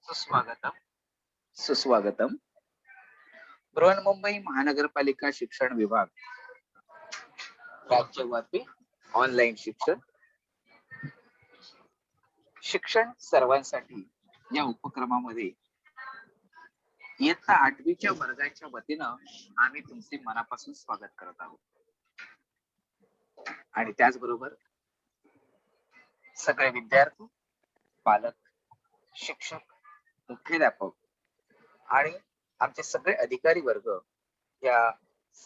सुस्वागतम. सुस्वागतम. बृहन्मुंबई महानगरपालिका शिक्षण विभाग राज्यव्यापी ऑनलाईन शिक्षण शिक्षण सर्वांसाठी या उपक्रमामध्ये इयत्ता 8वीच्या वर्गाच्या वतीनं आम्ही तुमचे मनापासून स्वागत करत आहोत. आणि त्याचबरोबर सगळे विद्यार्थी, पालक, शिक्षक, मुख्याध्यापक आणि आमचे सगळे अधिकारी वर्ग या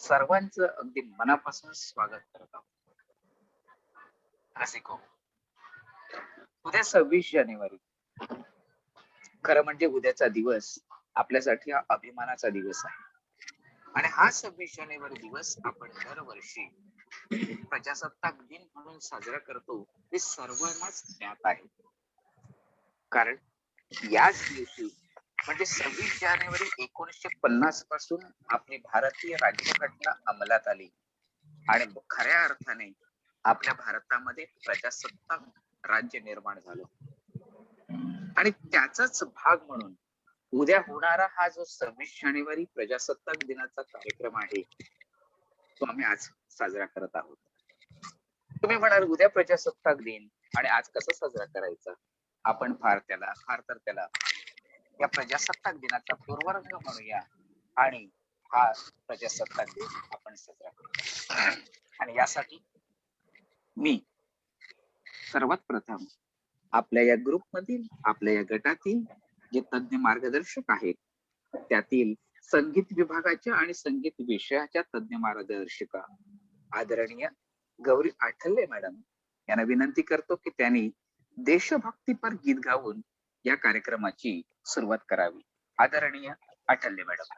सर्वांचं अगदी मनापासून स्वागत करत आहोत. रसिको, उद्या 26 जानेवारी, खरं म्हणजे उद्याचा दिवस आपल्यासाठी हा अभिमानाचा दिवस आहे. आणि हा 26 जानेवारी दिवस आपण दरवर्षी प्रजासत्ताक दिन म्हणून साजरा करतो हे सर्वांनाच ज्ञात आहे. कारण याच दिवशी म्हणजे 26 जानेवारी 1950 पासून आपली भारतीय राज्यघटना अंमलात आली आणि खऱ्या अर्थाने आपल्या भारतामध्ये प्रजासत्ताक राज्य निर्माण झालं. आणि त्याचाच भाग म्हणून उद्या होणारा हा जो 26 जानेवारी प्रजासत्ताक दिनाचा कार्यक्रम आहे तो आम्ही आज साजरा करत आहोत. तुम्ही म्हणाल उद्या प्रजासत्ताक दिन आणि आज कसा साजरा करायचा? आपण फार तर त्याला या प्रजासत्ताक दिनाचा पूर्वरंग म्हणूया आणि हा प्रजासत्ताक दिन आपण साजरा करू. आणि यासाठी मी सर्वात प्रथम आपल्या या ग्रुपमधील, आपल्या या गटातील जे तज्ञ मार्गदर्शक आहेत त्यातील संगीत विभागाच्या आणि संगीत विषयाच्या तज्ञ मार्गदर्शिका आदरणीय गौरी आठल्ले मॅडम यांना विनंती करतो की त्यांनी देशभक्तीपर गीत गाऊन या कार्यक्रमाची सुरुवात करावी. आदरणीय आठल्ले मॅडम.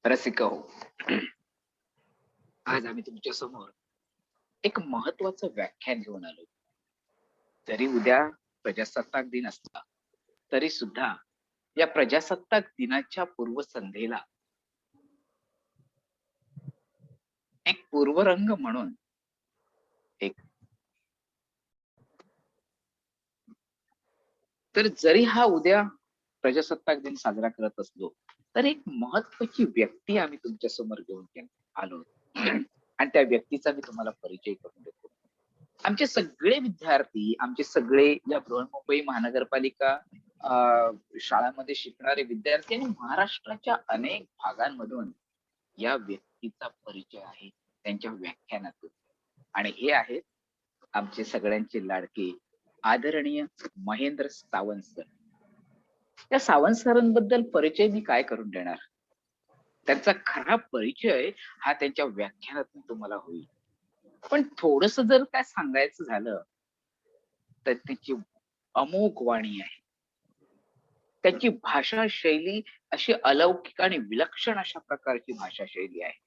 रसिका हो, आज आम्ही तुमच्या समोर एक महत्वाचं व्याख्यान घेऊन आलो. जरी उद्या प्रजासत्ताक दिन असला तरी सुद्धा या प्रजासत्ताक दिनाच्या पूर्वसंध्येला एक पूर्वरंग म्हणून एक तर जरी हा उद्या प्रजासत्ताक दिन साजरा करत असलो तर एक महत्वाची व्यक्ती आम्ही तुमच्या समोर घेऊन आलो आणि त्या व्यक्तीचा मी तुम्हाला परिचय करून देतो. आमचे सगळे विद्यार्थी, आमचे सगळे या बृहन्मुंबई महानगरपालिका शाळांमध्ये शिकणारे विद्यार्थी आणि महाराष्ट्राच्या अनेक भागांमधून या व्यक्तीचा परिचय आहे त्यांच्या व्याख्यानातून. आणि हे आहेत आमचे सगळ्यांचे लाडके आदरणीय महेंद्र सावंत सर. त्या सावंत सरांबद्दल परिचय मी काय करून देणार? त्यांचा खरा परिचय हा त्यांच्या व्याख्यानातून तुम्हाला होईल. पण थोडस जर काय सांगायचं झालं तर त्याची अमोघ वाणी आहे. त्याची भाषा शैली अशी अलौकिक आणि विलक्षण अशा प्रकारची भाषा शैली आहे.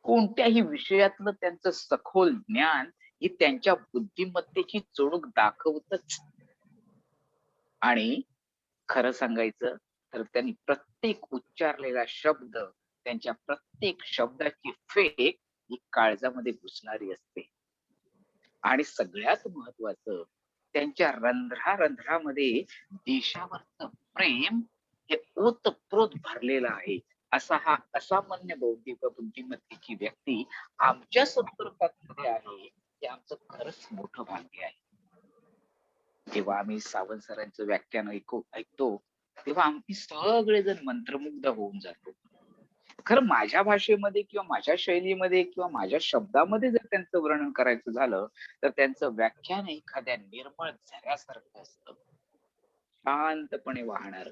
कोणत्याही विषयातलं त्यांचं सखोल ज्ञान ही त्यांच्या बुद्धिमत्तेची चोडूक दाखवतच. आणि खरं सांगायचं तर त्यांनी प्रत्येक उच्चारलेला शब्द, त्यांच्या प्रत्येक शब्दाची फेक ही काळजामध्ये घुसणारी असते. आणि सगळ्यात महत्वाचं त्यांच्या रंध्रामध्ये देशावरचं प्रेम हे ओतप्रोत भरलेलं आहे. असा हा असामान्य बौद्धिक बुद्धिमत्तेची व्यक्ती आमच्या संपर्कात आहे हे आमचं खरंच मोठं भाग्य आहे. जेव्हा आम्ही सावंत सरांचं व्याख्यान ऐकतो तेव्हा आम्ही सगळेजण मंत्रमुग्ध होऊन जातो. खरं माझ्या भाषेमध्ये किंवा माझ्या शैलीमध्ये किंवा माझ्या शब्दामध्ये जर त्यांचं वर्णन करायचं झालं तर त्यांचं व्याख्यान एखाद्या निर्मळ झऱ्यासारखं असतं, शांतपणे वाहणार.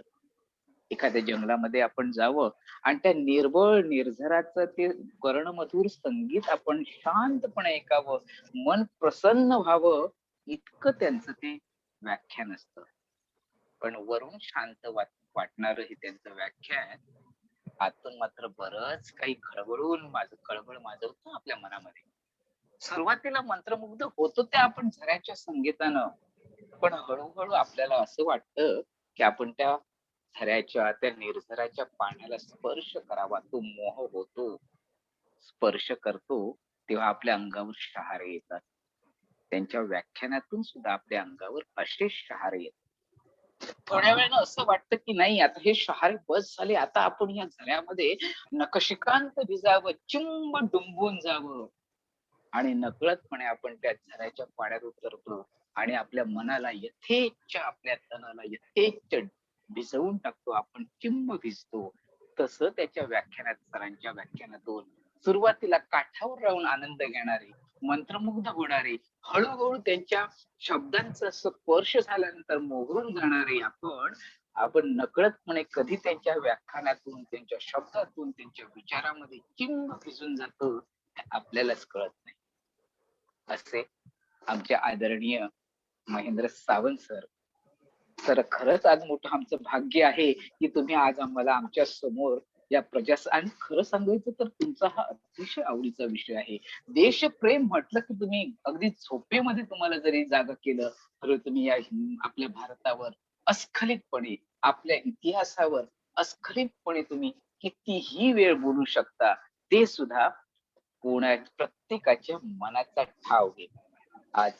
एखाद्या जंगलामध्ये आपण जावं आणि त्या निर्मळ निर्झराचं ते कर्णमधुर संगीत आपण शांतपणे ऐकावं, मन प्रसन्न व्हावं, इतकं त्यांचं ते व्याख्यान असतं. पण वरून शांत वाटणारं हे त्यांचं व्याख्यान आतून मात्र बरंच काही कळवळ माजवतं आपल्या मनामध्ये. सुरुवातीला मंत्रमुग्ध होतो त्या आपण झऱ्याच्या संगीतानं, पण हळूहळू आपल्याला असं वाटतं की आपण त्या झऱ्याच्या, त्या निर्झराच्या पाण्याला स्पर्श करावा. तो मोह होतो. स्पर्श करतो तेव्हा आपल्या अंगावर शहारे येतात. त्यांच्या व्याख्यानातून सुद्धा आपल्या अंगावर असे शहारे येतात. थोड्या वेळानं असं वाटतं की नाही, आता हे शहारे बस झाले, आता आपण या झऱ्यामध्ये नखशिकांत भिजावं, चिंब डुंबून जावं. आणि नकळतपणे आपण त्या झऱ्याच्या पाण्यात उतरतो आणि आपल्या मनाला यथेच्छ, आपल्या तनाला यथेच्छ भिजवून टाकतो. आपण चिंब भिजतो. तसं त्याच्या व्याख्यानात, सरांच्या व्याख्यानातून सुरुवातीला काठावर राहून आनंद घेणारे, मंत्रमुग्ध होणारे, हळूहळू त्यांच्या शब्दांचा स्पर्श झाल्यानंतर मोहरून जाणारे आपण नकळतपणे कधी त्यांच्या व्याख्यानातून, त्यांच्या शब्दातून, त्यांच्या विचारामध्ये चिंब भिजून जातो आपल्यालाच कळत नाही. असे आमचे आदरणीय महेंद्र सावंत सर. तर खरंच आज मोठं आमचं भाग्य आहे की तुम्ही आज आम्हाला आमच्या समोर या आणि खरं सांगायचं तर तुमचा हा अतिशय आवडीचा विषय आहे. देशप्रेम म्हटलं की तुम्ही अगदी झोपेमध्ये तुम्हाला जरी जागा केलं तर तुम्ही या आपल्या भारतावर अस्खलितपणे, आपल्या इतिहासावर अस्खलितपणे तुम्ही कितीही वेळ बोलू शकता. ते सुद्धा प्रत्येकाच्या मनाचा ठाव घेत. आज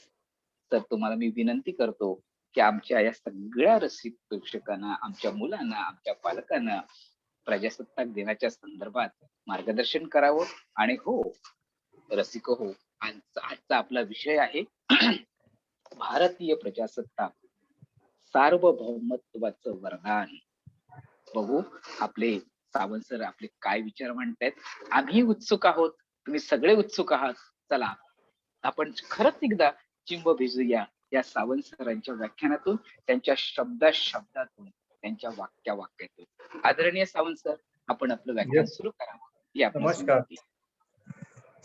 तर तुम्हाला मी विनंती करतो की आमच्या या सगळ्या रसिक प्रेक्षकांना, आमच्या मुलांना, आमच्या पालकांना प्रजासत्ताक दिनाच्या संदर्भात मार्गदर्शन करावं. आणि हो रसिक हो, आजचा आपला विषय आहे भारतीय प्रजासत्ताक, सार्वभौमत्वाचं वरदान. बघू आपले सावंत सर आपले काय विचार म्हणतायत. आम्ही उत्सुक आहोत, तुम्ही सगळे उत्सुक आहात. चला आपण खरंच एकदा चिंब भिजूया या सावंत सरांच्या व्याख्यानातून, त्यांच्या शब्दातून, त्यांच्या वाक्यातून. आदरणीय सावंत सर, आपण आपलं व्याख्यान सुरू करावं. नमस्कार.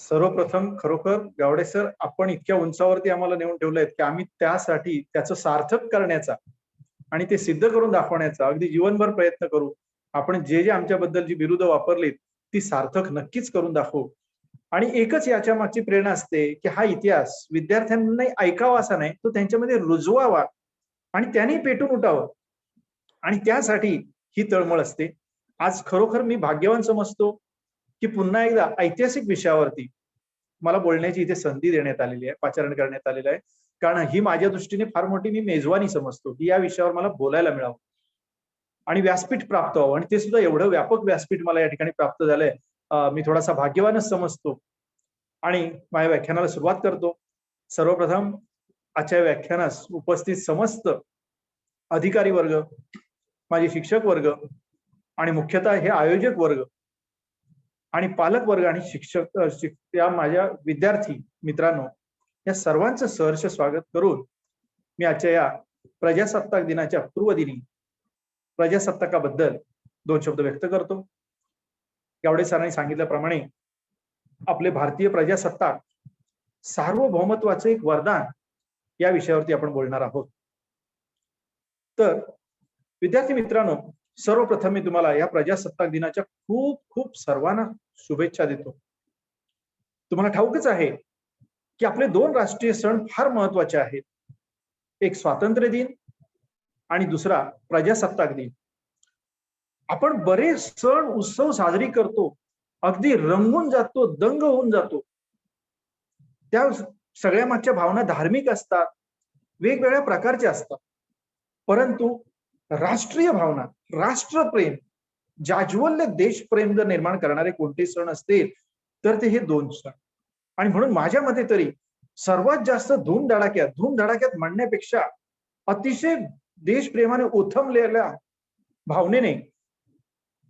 सर्वप्रथम खरोखर गावडे सर, आपण इतक्या उंचावरती आम्हाला नेऊन ठेवलंय की आम्ही त्यासाठी त्याचं सार्थक करण्याचा आणि ते सिद्ध करून दाखवण्याचा अगदी जीवनभर प्रयत्न करू. आपण जे आमच्याबद्दल जी बिरुदं वापरलीत ती सार्थक नक्कीच करून दाखवू. आणि एकच याच्या मागची प्रेरणा असते की हा इतिहास विद्यार्थ्यांना ऐकावा असा नाही, तो त्यांच्यामध्ये रुजवावा आणि त्यांनी पेटून उठावं. आणि त्यासाठी ही तळमळ असते. आज खरोखर मी भाग्यवान समजतो की पुन्हा एकदा ऐतिहासिक विषयावरती मला बोलण्याची इथे संधी देण्यात आलेली आहे, पाचारण करण्यात आलेलं आहे. कारण ही माझ्या दृष्टीने फार मोठी मी मेजवानी समजतो की या विषयावर मला बोलायला मिळावं आणि व्यासपीठ प्राप्त व्हावं, आणि ते सुद्धा एवढं व्यापक व्यासपीठ मला या ठिकाणी प्राप्त झालंय. मी थोडासा भाग्यवानच समजतो आणि माझ्या व्याख्यानाला सुरुवात करतो. सर्वप्रथम आजच्या व्याख्यानास उपस्थित समस्त अधिकारी वर्ग, माझे शिक्षक वर्ग आणि मुख्यतः हे आयोजक वर्ग आणि पालक वर्ग आणि या माझ्या विद्यार्थी मित्रांनो, या सर्वांचं सहर्ष स्वागत करून मी आजच्या या प्रजासत्ताक दिनाच्या पूर्वदिनी प्रजासत्ताकाबद्दल 2 शब्द व्यक्त करतो. यावडे सरांनी सांगितल्याप्रमाणे आपले भारतीय प्रजासत्ताक सार्वभौमत्वाचे एक वरदान या विषयावरती आपण बोलणार आहोत. तर विद्यार्थी मित्रांनो, सर्वप्रथम मी तुम्हाला या प्रजासत्ताक दिनाच्या खूप खूप सर्वांना शुभेच्छा देतो. तुम्हाला ठाऊकच आहे की आपले 2 राष्ट्रीय सण फार महत्वाचे आहेत. एक स्वातंत्र्य दिन आणि दुसरा प्रजासत्ताक दिन. आपण बरेच सण उत्सव साजरी करतो, अगदी रंगून जातो, दंग होऊन जातो. त्या सगळ्या मागच्या भावना धार्मिक असतात, वेगवेगळ्या प्रकारच्या असतात. परंतु राष्ट्रीय भावना, राष्ट्रप्रेम, जाज्वल्य देशप्रेम जर निर्माण करणारे कोणते सण असतील तर ते हे 2 सण. आणि म्हणून माझ्या मते तरी सर्वात जास्त धूमधडाक्यात म्हणण्यापेक्षा अतिशय देशप्रेमाने ओथंबलेल्या भावनेने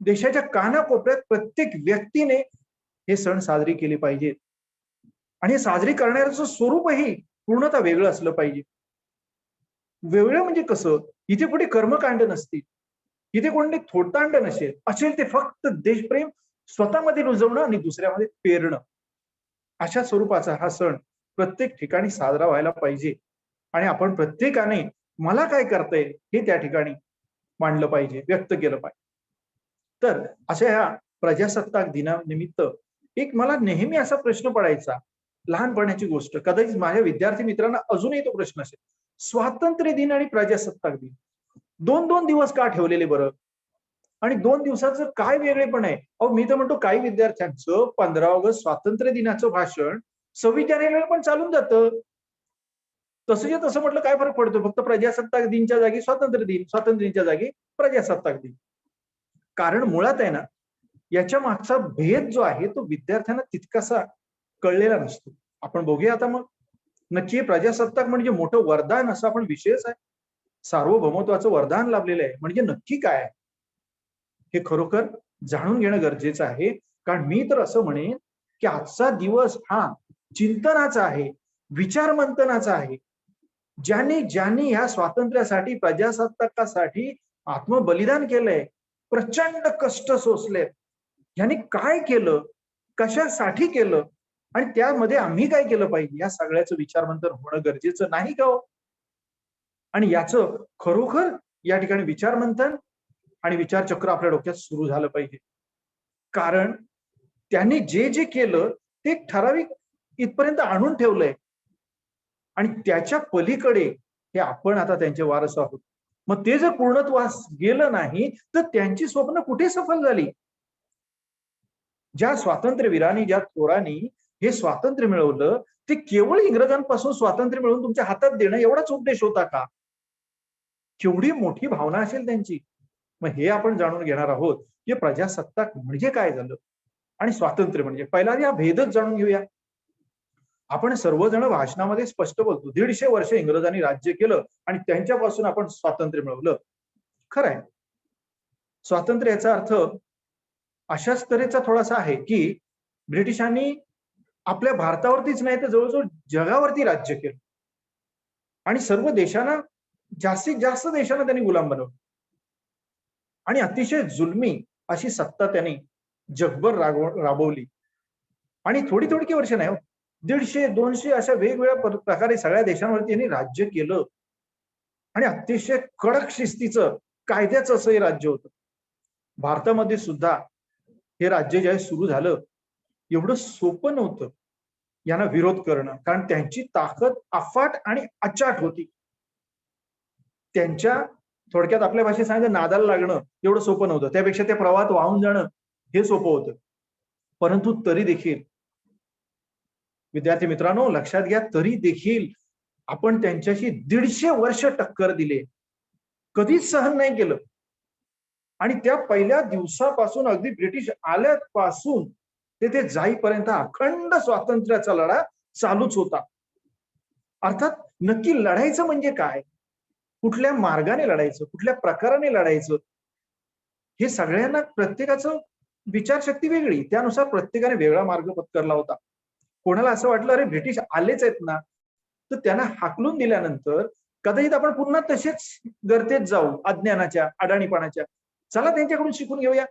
देशाच्या कानाकोपऱ्यात प्रत्येक व्यक्तीने हे सण साजरे केले पाहिजेत. आणि हे साजरी करण्याचं स्वरूपही पूर्णतः वेगळं असलं पाहिजे. वेगळं म्हणजे कसं, इथे कुठे कर्मकांड नसतील, इथे कोणते थोटांड असेल ते फक्त देशप्रेम स्वतःमध्ये रुजवणं आणि दुसऱ्यामध्ये पेरणं, अशा स्वरूपाचा हा सण प्रत्येक ठिकाणी साजरा व्हायला पाहिजे. आणि आपण प्रत्येकाने मला काय करता येईल हे त्या ठिकाणी मांडलं पाहिजे, व्यक्त केलं पाहिजे. तर अशा ह्या प्रजासत्ताक दिनानिमित्त एक मला नेहमी असा प्रश्न पडायचा, लहानपणाची गोष्ट, कदाचित माझ्या विद्यार्थी मित्रांना अजूनही तो प्रश्न असेल, स्वातंत्र्य दिन आणि प्रजासत्ताक दिन 2-2 दिवस का ठेवलेले बरं, आणि 2 दिवसाचं काय वेगळेपण आहे? मी तर म्हणतो काही विद्यार्थ्यांचं 15 ऑगस्ट स्वातंत्र्य दिनाचं भाषण 26 जानेवारीला पण चालून जातं. तसंच्या तसं म्हटलं काय फरक पडतो? फक्त प्रजासत्ताक दिनच्या जागी स्वातंत्र्य दिन, स्वातंत्र्य दिनच्या जागी प्रजासत्ताक दिन. कारण मुळात आहे ना, याच्या मागचा भेद जो आहे तो विद्यार्थ्यांना तितकासा कळलेला नसतो. आपण बघूया आता मग नक्की प्रजासत्ताक म्हणजे मोठं वरदान असा आपण विषयच आहे. सार्वभौमत्वाचं वरदान लाभलेलं आहे म्हणजे नक्की काय आहे हे खरोखर जाणून घेणं गरजेचं आहे. कारण मी तर असं म्हणेन की आजचा दिवस हा चिंतनाचा आहे, विचारमंथनाचा आहे. ज्यांनी ह्या स्वातंत्र्यासाठी, प्रजासत्ताकासाठी आत्मबलिदान केलंय, प्रचंड कष्ट सोसले, यांनी काय केलं, कशासाठी केलं आणि त्यामध्ये आम्ही काय केलं पाहिजे, या सगळ्याचं विचारमंथन होणं गरजेचं नाही का हो? आणि याचं खरोखर या ठिकाणी विचारमंथन आणि विचारचक्र आपल्या डोक्यात सुरू झालं पाहिजे. कारण त्यांनी जे जे केलं ते ठराविक इथपर्यंत आणून ठेवलंय आणि त्याच्या पलीकडे हे आपण आता त्यांचे वारस आहोत. मग ते जर पूर्णत्वास गेलं नाही तर त्यांची स्वप्न कुठे सफल झाली? ज्या स्वातंत्र्यवीरांनी, ज्या थोरांनी हे स्वातंत्र्य मिळवलं ते केवळ इंग्रजांपासून स्वातंत्र्य मिळवून तुमच्या हातात देणं एवढाच उद्देश होता का? केवढी मोठी भावना असेल त्यांची. मग हे आपण जाणून घेणार आहोत की प्रजासत्ताक म्हणजे काय झालं आणि स्वातंत्र्य म्हणजे. पहिला या भेदच जाणून घेऊया. आपण सर्वजण भाषणामध्ये स्पष्ट बोलतो 150 वर्ष इंग्रजांनी राज्य केलं आणि त्यांच्यापासून आपण स्वातंत्र्य मिळवलं. खरं आहे, स्वातंत्र्य याचा अर्थ अशाच तऱ्हेचा थोडासा आहे की ब्रिटिशांनी आपल्या भारतावरतीच नाही तर जवळजवळ जगावरती राज्य केलं आणि सर्व देशांना, जास्तीत जास्त देशांना त्यांनी गुलाम बनवलं आणि अतिशय जुलमी अशी सत्ता त्यांनी जगभर राबवली. आणि थोडी थोडी वर्ष नाही, 150-200 अशा वेगवेगळ्या प्रकारे सगळ्या देशांवरती यांनी राज्य केलं आणि अतिशय कडक शिस्तीचं, कायद्याचं असं हे राज्य होतं. भारतामध्ये सुद्धा हे राज्य ज्यावेळी सुरू झालं एवढं सोपं नव्हतं यांना विरोध करणं, कारण त्यांची ताकद अफाट आणि अचाट होती. त्यांच्या थोडक्यात आपल्या भाषेत सांगायचं नादाला लागणं एवढं सोपं नव्हतं, त्यापेक्षा त्या प्रवाहात वाहून जाणं हे सोपं होतं. परंतु तरी देखील विद्यार्थी मित्रांनो लक्षात घ्या, तरी देखील आपण त्यांच्याशी 150 वर्ष टक्कर दिले, कधीच सहन नाही केलं. आणि त्या पहिल्या दिवसापासून अगदी ब्रिटिश आल्यापासून ते जाईपर्यंत अखंड स्वातंत्र्याचा लढा चालूच होता. अर्थात नक्की लढायचं म्हणजे काय, कुठल्या मार्गाने लढायचं, कुठल्या प्रकाराने लढायचं, हे सगळ्यांना प्रत्येकाचं विचारशक्ती वेगळी, त्यानुसार प्रत्येकाने वेगळा मार्ग पत्करला होता. कोणाला असं वाटलं अरे ब्रिटिश आलेच आहेत ना, तर त्यांना हाकलून दिल्यानंतर कदाचित आपण पुन्हा तसेच गर्तेत जाऊ अज्ञानाच्या, अडाणीपणाच्या. चला त्यांच्याकडून शिकून घेऊया.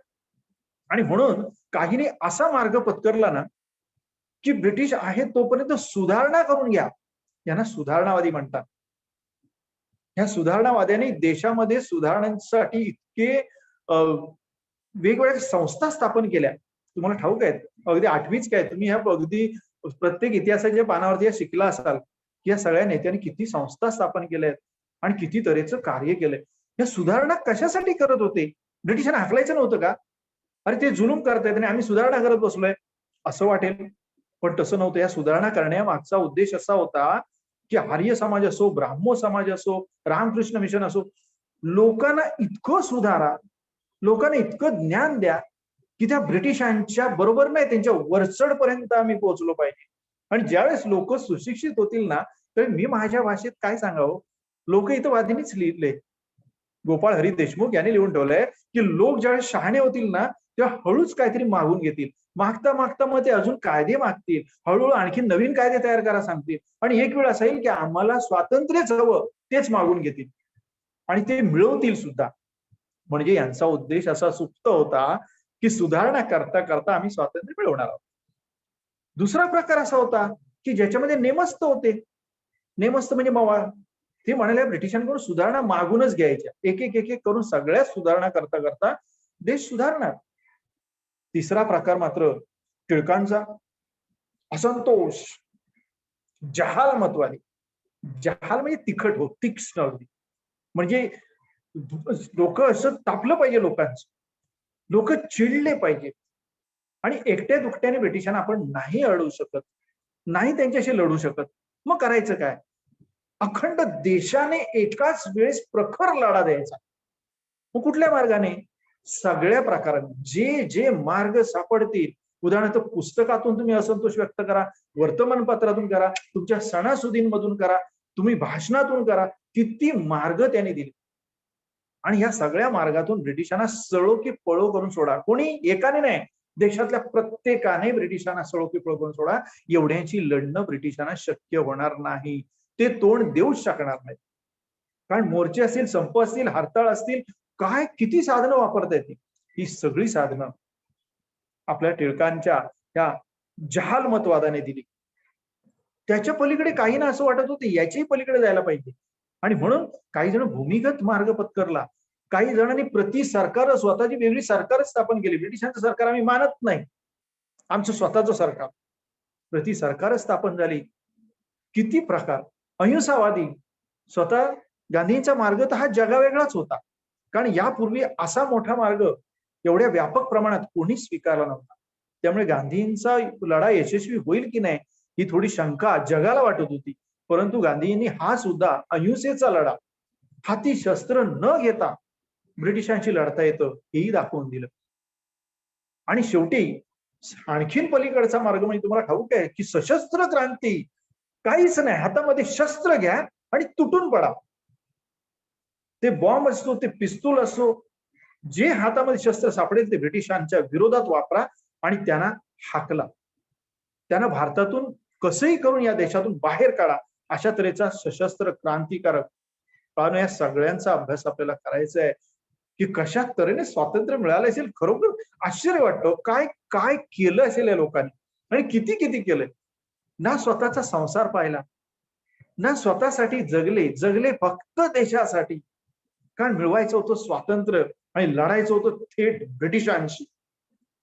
आणि म्हणून काहींनी असा मार्ग पत्करला ना, की ब्रिटिश आहेत तोपर्यंत सुधारणा करून घ्या. यांना सुधारणावादी म्हणतात. ह्या सुधारणावाद्यांनी देशामध्ये सुधारणांसाठी इतके वेगवेगळ्या संस्था स्थापन केल्या. तुम्हाला ठाऊक आहेत, अगदी 8वीच काय, तुम्ही ह्या अगदी प्रत्येक इतिहासाच्या पानावरती शिकला असाल की या सगळ्या नेत्यांनी किती संस्था स्थापन केल्या आहेत आणि किती तऱ्हेचं कार्य केलंय. या सुधारणा कशासाठी करत होते? ब्रिटिशांना हाकलायचं नव्हतं का? अरे ते जुलूम करतायत आणि आम्ही सुधारणा करत बसलोय असं वाटेल, पण तसं नव्हतं. या सुधारणा करण्यामागचा उद्देश असा होता की आर्य समाज असो, ब्राह्मो समाज असो, रामकृष्ण मिशन असो, लोकांना इतकं सुधारा, लोकांना इतकं ज्ञान द्या की त्या ब्रिटिशांच्या बरोबर नाही, त्यांच्या वरचढपर्यंत आम्ही पोहोचलो पाहिजे. आणि ज्यावेळेस लोक सुशिक्षित होतील ना, तर मी माझ्या भाषेत काय सांगावं, लोकहितवादींनीच लिहिले, गोपाळ हरी देशमुख यांनी लिहून ठेवलंय की लोक ज्यावेळेस शहाणे होतील ना, तेव्हा हळूच काहीतरी मागून घेतील. मागता मागता मग ते अजून कायदे मागतील, हळूहळू आणखी नवीन कायदे तयार करा सांगतील. आणि एक वेळ असा येईल की आम्हाला स्वातंत्र्यच हवं, तेच मागून घेतील आणि ते मिळवतील सुद्धा. म्हणजे यांचा उद्देश असा सुप्त होता की सुधारणा करता करता आम्ही स्वातंत्र्य मिळवणार आहोत. दुसरा प्रकार असा होता की ज्याच्यामध्ये नेमस्त होते. नेमस्त म्हणजे मवाळ. ते म्हणाले ब्रिटिशांकडून सुधारणा मागूनच घ्यायच्या, एक एक एक एक करून सगळ्या सुधारणा करता करता देश सुधारणार. तिसरा प्रकार मात्र टिळकांचा असंतोष, जहाल मतवादी. जहाल म्हणजे तिखट हो, तीक्ष्ण अगदी. म्हणजे लोक असं तापलं पाहिजे, लोकांचं लोक चिडले पाहिजे. आणि एकट्या दुकट्याने ब्रिटिशांना आपण नाही अडवू शकत, नाही त्यांच्याशी लढू शकत. मग करायचं काय? अखंड देशाने एकाच वेळेस प्रखर लढा द्यायचा. मग कुठल्या मार्गाने? सगळ्या प्रकाराने जे जे मार्ग सापडतील. उदाहरणार्थ पुस्तकातून तुम्ही असंतोष व्यक्त करा, वर्तमानपत्रातून करा, तुमच्या सणासुदींमधून करा, तुम्ही भाषणातून करा, किती मार्ग त्यांनी दिले. आणि या सगळ्या मार्गातून ब्रिटिशांना सळो की पळो करून सोडा. कोणी एकाने नाही, देशातल्या प्रत्येकाने ब्रिटिशांना सळो की पळो करून सोडा. एवढ्यांची लढणं ब्रिटिशांना शक्य होणार नाही, ते तोंड देऊच शकणार नाही. कारण मोर्चे असतील, संप असतील, हरताळ असतील, काय किती साधनं वापरता येतील. ही सगळी साधनं आपल्या टिळकांच्या या जहाल मतवादाने दिली. त्याच्या पलीकडे काही ना असं वाटत होतं याच्याही पलीकडे जायला पाहिजे. आणि म्हणून काही जण भूमिगत मार्ग पत्करला, काही जणांनी प्रति सरकार स्वतःची वेगळी सरकार स्थापन केली. ब्रिटिशांचं सरकार आम्ही मानत नाही, आमचं स्वतःचं सरकार. प्रति सरकार स्थापन झाली. किती प्रकार. अहिंसावादी, स्वतः गांधींचा मार्ग तर हा जगावेगळाच होता, कारण यापूर्वी असा मोठा मार्ग एवढ्या व्यापक प्रमाणात कोणीच स्वीकारला नव्हता. त्यामुळे गांधींचा लढा यशस्वी होईल की नाही ही थोडी शंका जगाला वाटत होती. परंतु गांधींनी हा सुद्धा अहिंसेचा लढा, हाती शस्त्र न घेता ब्रिटिशांशी लढता येतं हेही दाखवून दिलं. आणि शेवटी आणखीन पलीकडचा मार्ग म्हणजे तुम्हाला ठाऊक आहे की सशस्त्र क्रांती. काहीच नाही, हातामध्ये शस्त्र घ्या आणि तुटून पडा. ते बॉम्ब असतो, ते पिस्तूल असो, जे हातामध्ये शस्त्र सापडेल ते ब्रिटिशांच्या विरोधात वापरा आणि त्यांना हाकला. त्यांना भारतातून कसंही करून या देशातून बाहेर काढा. अशा तऱ्हेचा सशस्त्र क्रांतिकारक. कारण या सगळ्यांचा अभ्यास आपल्याला करायचा आहे की कशा तऱ्हेने स्वातंत्र्य मिळालं असेल. खरोखर आश्चर्य वाटतं, काय काय केलं असेल या लोकांनी आणि किती किती केलंय. ना स्वतःचा संसार पाहिला, ना स्वतःसाठी जगले फक्त देशासाठी. कारण मिळवायचं होतं स्वातंत्र्य आणि लढायचं होतं थेट ब्रिटिशांशी.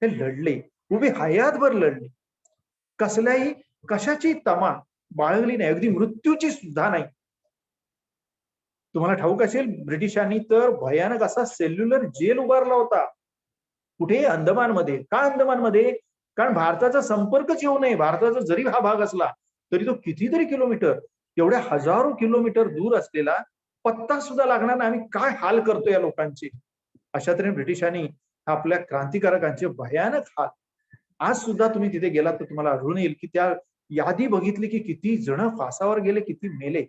ते लढले, उभे हयातभर लढले. कशाची तमा बाळगली नाही, अगदी मृत्यूची सुद्धा नाही. तुम्हाला ठाऊक असेल ब्रिटिशांनी तर भयानक असा सेल्युलर जेल उभारला होता. कुठे? अंदमानमध्ये. का अंदमानमध्ये? कारण भारताचा संपर्कच येऊ नये. भारताचा जरी हा भाग असला तरी तो कितीतरी किलोमीटर एवढ्या हजारो किलोमीटर दूर असलेला पत्ता सुद्धा लागणार नाही, आम्ही काय हाल करतो या लोकांचे. अशा तऱ्हेने ब्रिटिशांनी आपल्या क्रांतिकारकांचे भयानक हाल. आज सुद्धा तुम्ही तिथे गेलात तर तुम्हाला आढळून येईल की त्या यादी बघितली की किती जण फासावर गेले, किती मेले,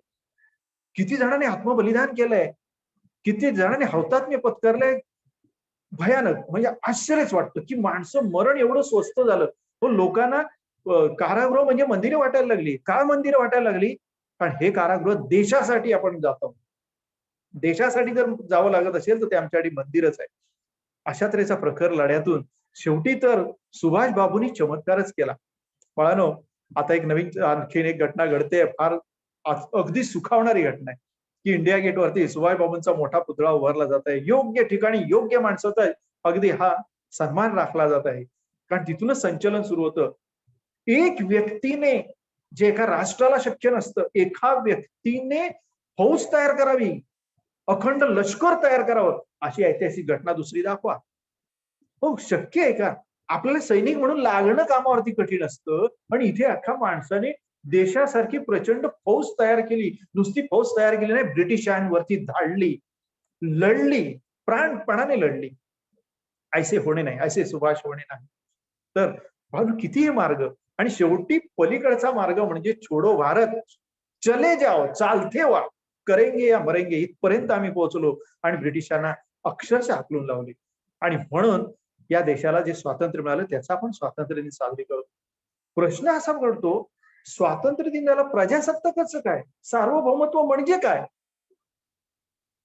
किती जणांनी आत्मबलिदान केलंय, किती जणांनी हौतात्म्य पत्करलंय. भयानक, म्हणजे आश्चर्यच वाटतं की माणसं मरण एवढं स्वस्त झालं. पण लोकांना कारागृह म्हणजे मंदिरं वाटायला लागली. का मंदिरं वाटायला लागली? कारण हे कारागृह देशासाठी आपण जातो. देशासाठी जर जावं लागत असेल तर ते आमच्यासाठी मंदिरच आहे. अशा तऱ्हेचा प्रखर लढ्यातून शेवटी तर सुभाष बाबूंनी चमत्कारच केला. बाळांनो, आता एक नवीन आणखीन एक घटना घडते, फार अगदी सुखावणारी घटना आहे की इंडिया गेटवरती सुभाष बाबूंचा मोठा पुतळा उभारला जात आहे. योग्य ठिकाणी योग्य माणसाचा अगदी हा सन्मान राखला जात आहे. कारण तिथूनच संचलन सुरू होतं. एक व्यक्तीने, जे एका राष्ट्राला शक्य नसतं, एका व्यक्तीने फौज तयार करावी, अखंड लष्कर तयार करावं, अशी ऐतिहासिक घटना दुसरी दाखवा. हो, शक्य आहे का? आपल्याला सैनिक म्हणून लागणं कामावरती कठीण असतं, आणि इथे अख्खा माणसाने देशासारखी प्रचंड फौज तयार केली. नुसती फौज तयार केली नाही, ब्रिटिशांवरती धाडली, लढली, प्राणपणाने लढली. ऐसे होणे नाही, ऐसे सुभाष होणे नाही. तर भाऊ किती हे मार्ग, आणि शेवटी पलीकडचा मार्ग म्हणजे छोडो भारत, चले जाओ, चालते वा, करेंगे या मरेंगे, इथपर्यंत आम्ही पोहोचलो आणि ब्रिटिशांना अक्षरशः हाकलून लावले. आणि म्हणून या देशाला जे स्वातंत्र्य मिळालं त्याचा आपण स्वातंत्र्य दिन साजरी करतो. प्रश्न असा पडतो, स्वातंत्र्य दिनाला प्रजासत्ताकाचं काय, सार्वभौमत्व म्हणजे काय?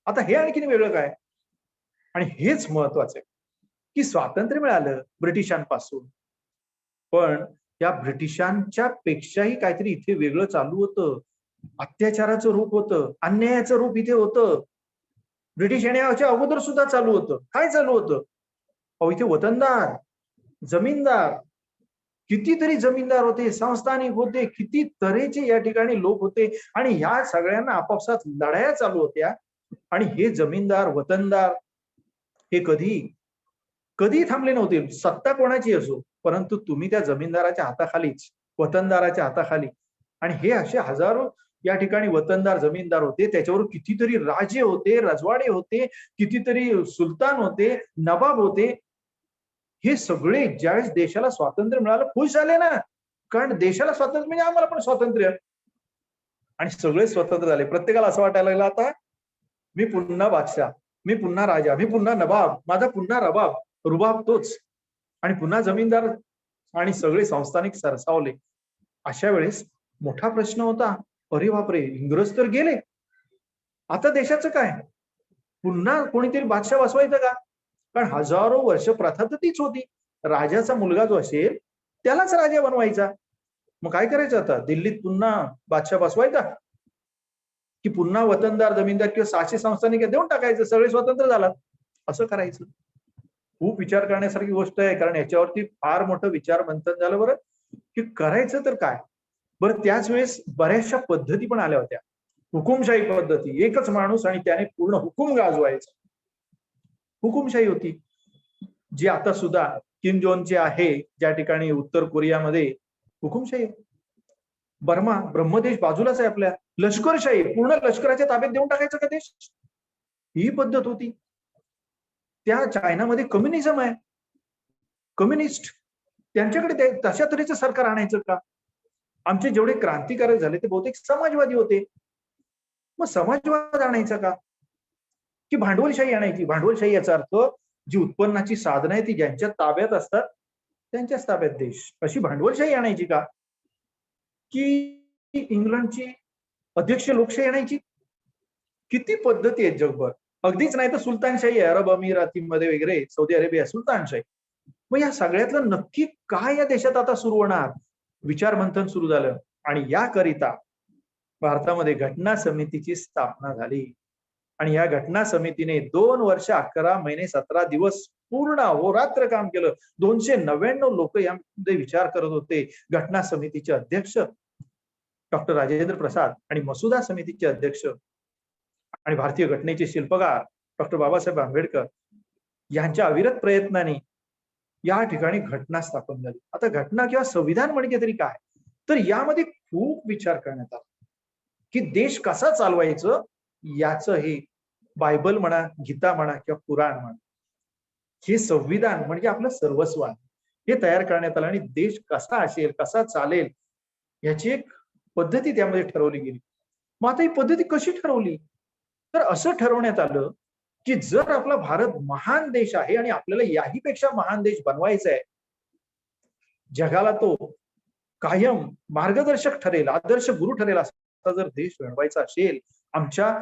आता हे आणखीन वेगळं काय? आणि हेच महत्वाचं आहे की स्वातंत्र्य मिळालं ब्रिटिशांपासून, पण या ब्रिटिशांच्या पेक्षाही काहीतरी इथे वेगळं चालू होतं. अत्याचाराचं रूप होतं, अन्यायाचं रूप इथे होतं. ब्रिटिश येण्याच्या अगोदर सुद्धा चालू होतं. काय चालू होतं? अहो, इथे वतनदार, जमीनदार, कितीतरी जमीनदार होते, संस्थानिक होते, किती तऱ्हेचे या ठिकाणी लोक होते, आणि ह्या सगळ्यांना आपापसात लढाया चालू होत्या. आणि हे जमीनदार, वतनदार हे कधी कधी थांबले नव्हते. सत्ता कोणाची असो, परंतु तुम्ही त्या जमीनदाराच्या हाताखालीच, वतनदाराच्या हाताखाली. आणि हे असे हजारो या ठिकाणी वतनदार, जमीनदार होते. त्याच्यावर कितीतरी राजे होते, रजवाडे होते, कितीतरी सुलतान होते, नवाब होते. हे सगळे ज्यावेळेस देशाला स्वातंत्र्य मिळालं खुश झाले ना, कारण देशाला स्वातंत्र्य म्हणजे आम्हाला पण स्वातंत्र्य. आणि सगळे स्वतंत्र झाले. प्रत्येकाला असं वाटायला लागलं, आता मी पुन्हा बादशाह, मी पुन्हा राजा, मी पुन्हा नवाब, माझा पुन्हा रबाब, रुबाब तोच. आणि पुन्हा जमीनदार आणि सगळे संस्थानिक सरसावले. अशा वेळेस मोठा प्रश्न होता, अरे बापरे, इंग्रज तर गेले, आता देशाचं काय? पुन्हा कोणीतरी बादशाह बसवायचं का? कारण हजारो वर्ष प्रथा तर तीच होती, राजाचा मुलगा जो असेल त्यालाच राजा बनवायचा. मग काय करायचं आता? दिल्लीत पुन्हा बादशाह बसवायचा की पुन्हा वतनदार, जमीनदार किंवा 600 संस्थानिक देऊन टाकायचं, सगळे स्वतंत्र झालात? असं करायचं? खूप विचार करण्यासारखी गोष्ट आहे, कारण याच्यावरती फार मोठं विचार मंथन झालं बरं, की करायचं तर काय. बरं, त्याच वेळेस बऱ्याचशा पद्धती पण आल्या होत्या. हुकुमशाही पद्धती, एकच माणूस आणि त्याने पूर्ण हुकुम गाजवायचा, हुकुमशाही होती, जी आता सुद्धा किम जोनची आहे, ज्या ठिकाणी उत्तर कोरियामध्ये हुकुमशाही आहे. बर्मा, ब्रह्मदेश बाजूलाच आहे आपल्या. लष्करशाही, पूर्ण लष्कराच्या ताब्यात देऊन टाकायचं का देश, ही पद्धत होती. त्या चायनामध्ये कम्युनिझम आहे, कम्युनिस्ट, त्यांच्याकडे तशा तऱ्हेचं सरकार आणायचं का? आमचे जेवढे क्रांतिकारक झाले ते बहुतेक समाजवादी होते, मग समाजवाद आणायचा का? की भांडवलशाही आणायची? भांडवलशाही याचा अर्थ जी उत्पन्नाची साधनं आहे ती ज्यांच्या ताब्यात असतात त्यांच्याच ताब्यात देश, अशी भांडवलशाही आणायची का? की इंग्लंडची अध्यक्ष लोकशाही आणायची? किती पद्धती आहेत जगभर. अगदीच नाही तर सुलतानशाही आहे, अरब अमिरातीमध्ये वगैरे, सौदी अरेबिया सुलतानशाही. मग या सगळ्यातलं नक्की काय या देशात आता सुरू होणार? विचार मंथन सुरू झालं, आणि याकरिता भारतामध्ये घटना समितीची स्थापना झाली. आणि या घटना समितीने 2 वर्ष 11 महिने 17 दिवस पूर्ण अहोरात्र काम केलं. 299 लोक यामध्ये विचार करत होते. घटना समितीचे अध्यक्ष डॉक्टर राजेंद्र प्रसाद आणि मसुदा समितीचे अध्यक्ष आणि भारतीय घटनेचे शिल्पकार डॉक्टर बाबासाहेब आंबेडकर यांच्या अविरत प्रयत्नाने या ठिकाणी घटना स्थापन झाली. आता घटना किंवा संविधान म्हणजे तरी काय, तर यामध्ये खूप विचार करण्यात आला. की देश कसा चालवायचं याचं हे बायबल म्हणा, गीता म्हणा किंवा पुराण म्हणा, हे संविधान म्हणजे आपलं सर्वस्व आहे. हे तयार करण्यात आलं आणि देश कसा असेल, कसा चालेल याची एक पद्धती त्यामध्ये ठरवली गेली. मग आता ही पद्धती कशी ठरवली? तर असं ठरवण्यात आलं की जर आपला भारत महान देश आहे आणि आपल्याला याही पेक्षा महान देश बनवायचा आहे, जगाला तो कायम मार्गदर्शक ठरेल, आदर्श गुरु ठरेल असा जर देश घडवायचा असेल, आमच्या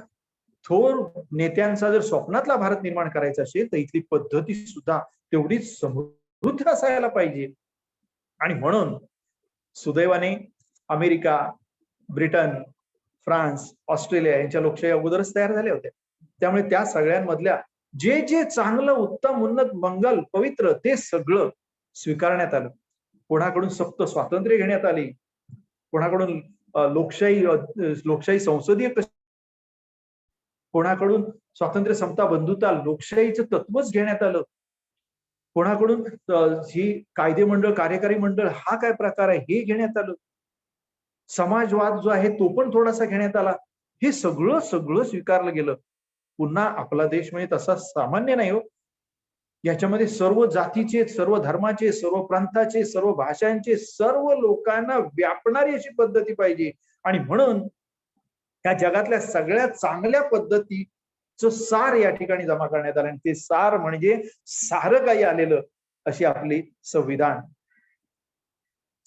थोर नेत्यांचा जर स्वप्नातला भारत निर्माण करायचा असेल, तर इथली पद्धती सुद्धा तेवढीच समृद्ध असायला पाहिजे. आणि म्हणून सुदैवाने अमेरिका, ब्रिटन, फ्रान्स, ऑस्ट्रेलिया यांच्या लोकशाही अगोदरच तयार झाल्या होत्या. त्यामुळे त्या सगळ्यांमधल्या जे जे चांगलं, उत्तम, उन्नत, मंगल, पवित्र ते सगळं स्वीकारण्यात आलं. कोणाकडून सक्त स्वातंत्र्य घेण्यात आले, कोणाकडून लोकशाही संसदीय, कोणाकडून स्वातंत्र्य, समता, बंधुता, लोकशाहीचं तत्वच घेण्यात आलं, कोणाकडून ही कायदे मंडळ, कार्यकारी मंडळ हा काय प्रकार आहे हे घेण्यात आलं, समाजवाद जो आहे तो पण थोडासा घेण्यात आला. हे सगळं सगळं स्वीकारलं गेलं. पुन्हा आपला देश म्हणजे तसा सामान्य नाही हो. याच्यामध्ये सर्व जातीचे, सर्व धर्माचे, सर्व प्रांताचे, सर्व भाषांचे, सर्व लोकांना व्यापणारी अशी पद्धती पाहिजे. आणि म्हणून या जगातल्या सगळ्या चांगल्या पद्धतीचं सार या ठिकाणी जमा करण्यात आलं आणि ते सार म्हणजे सारं काही आलेलं अशी आपली संविधान.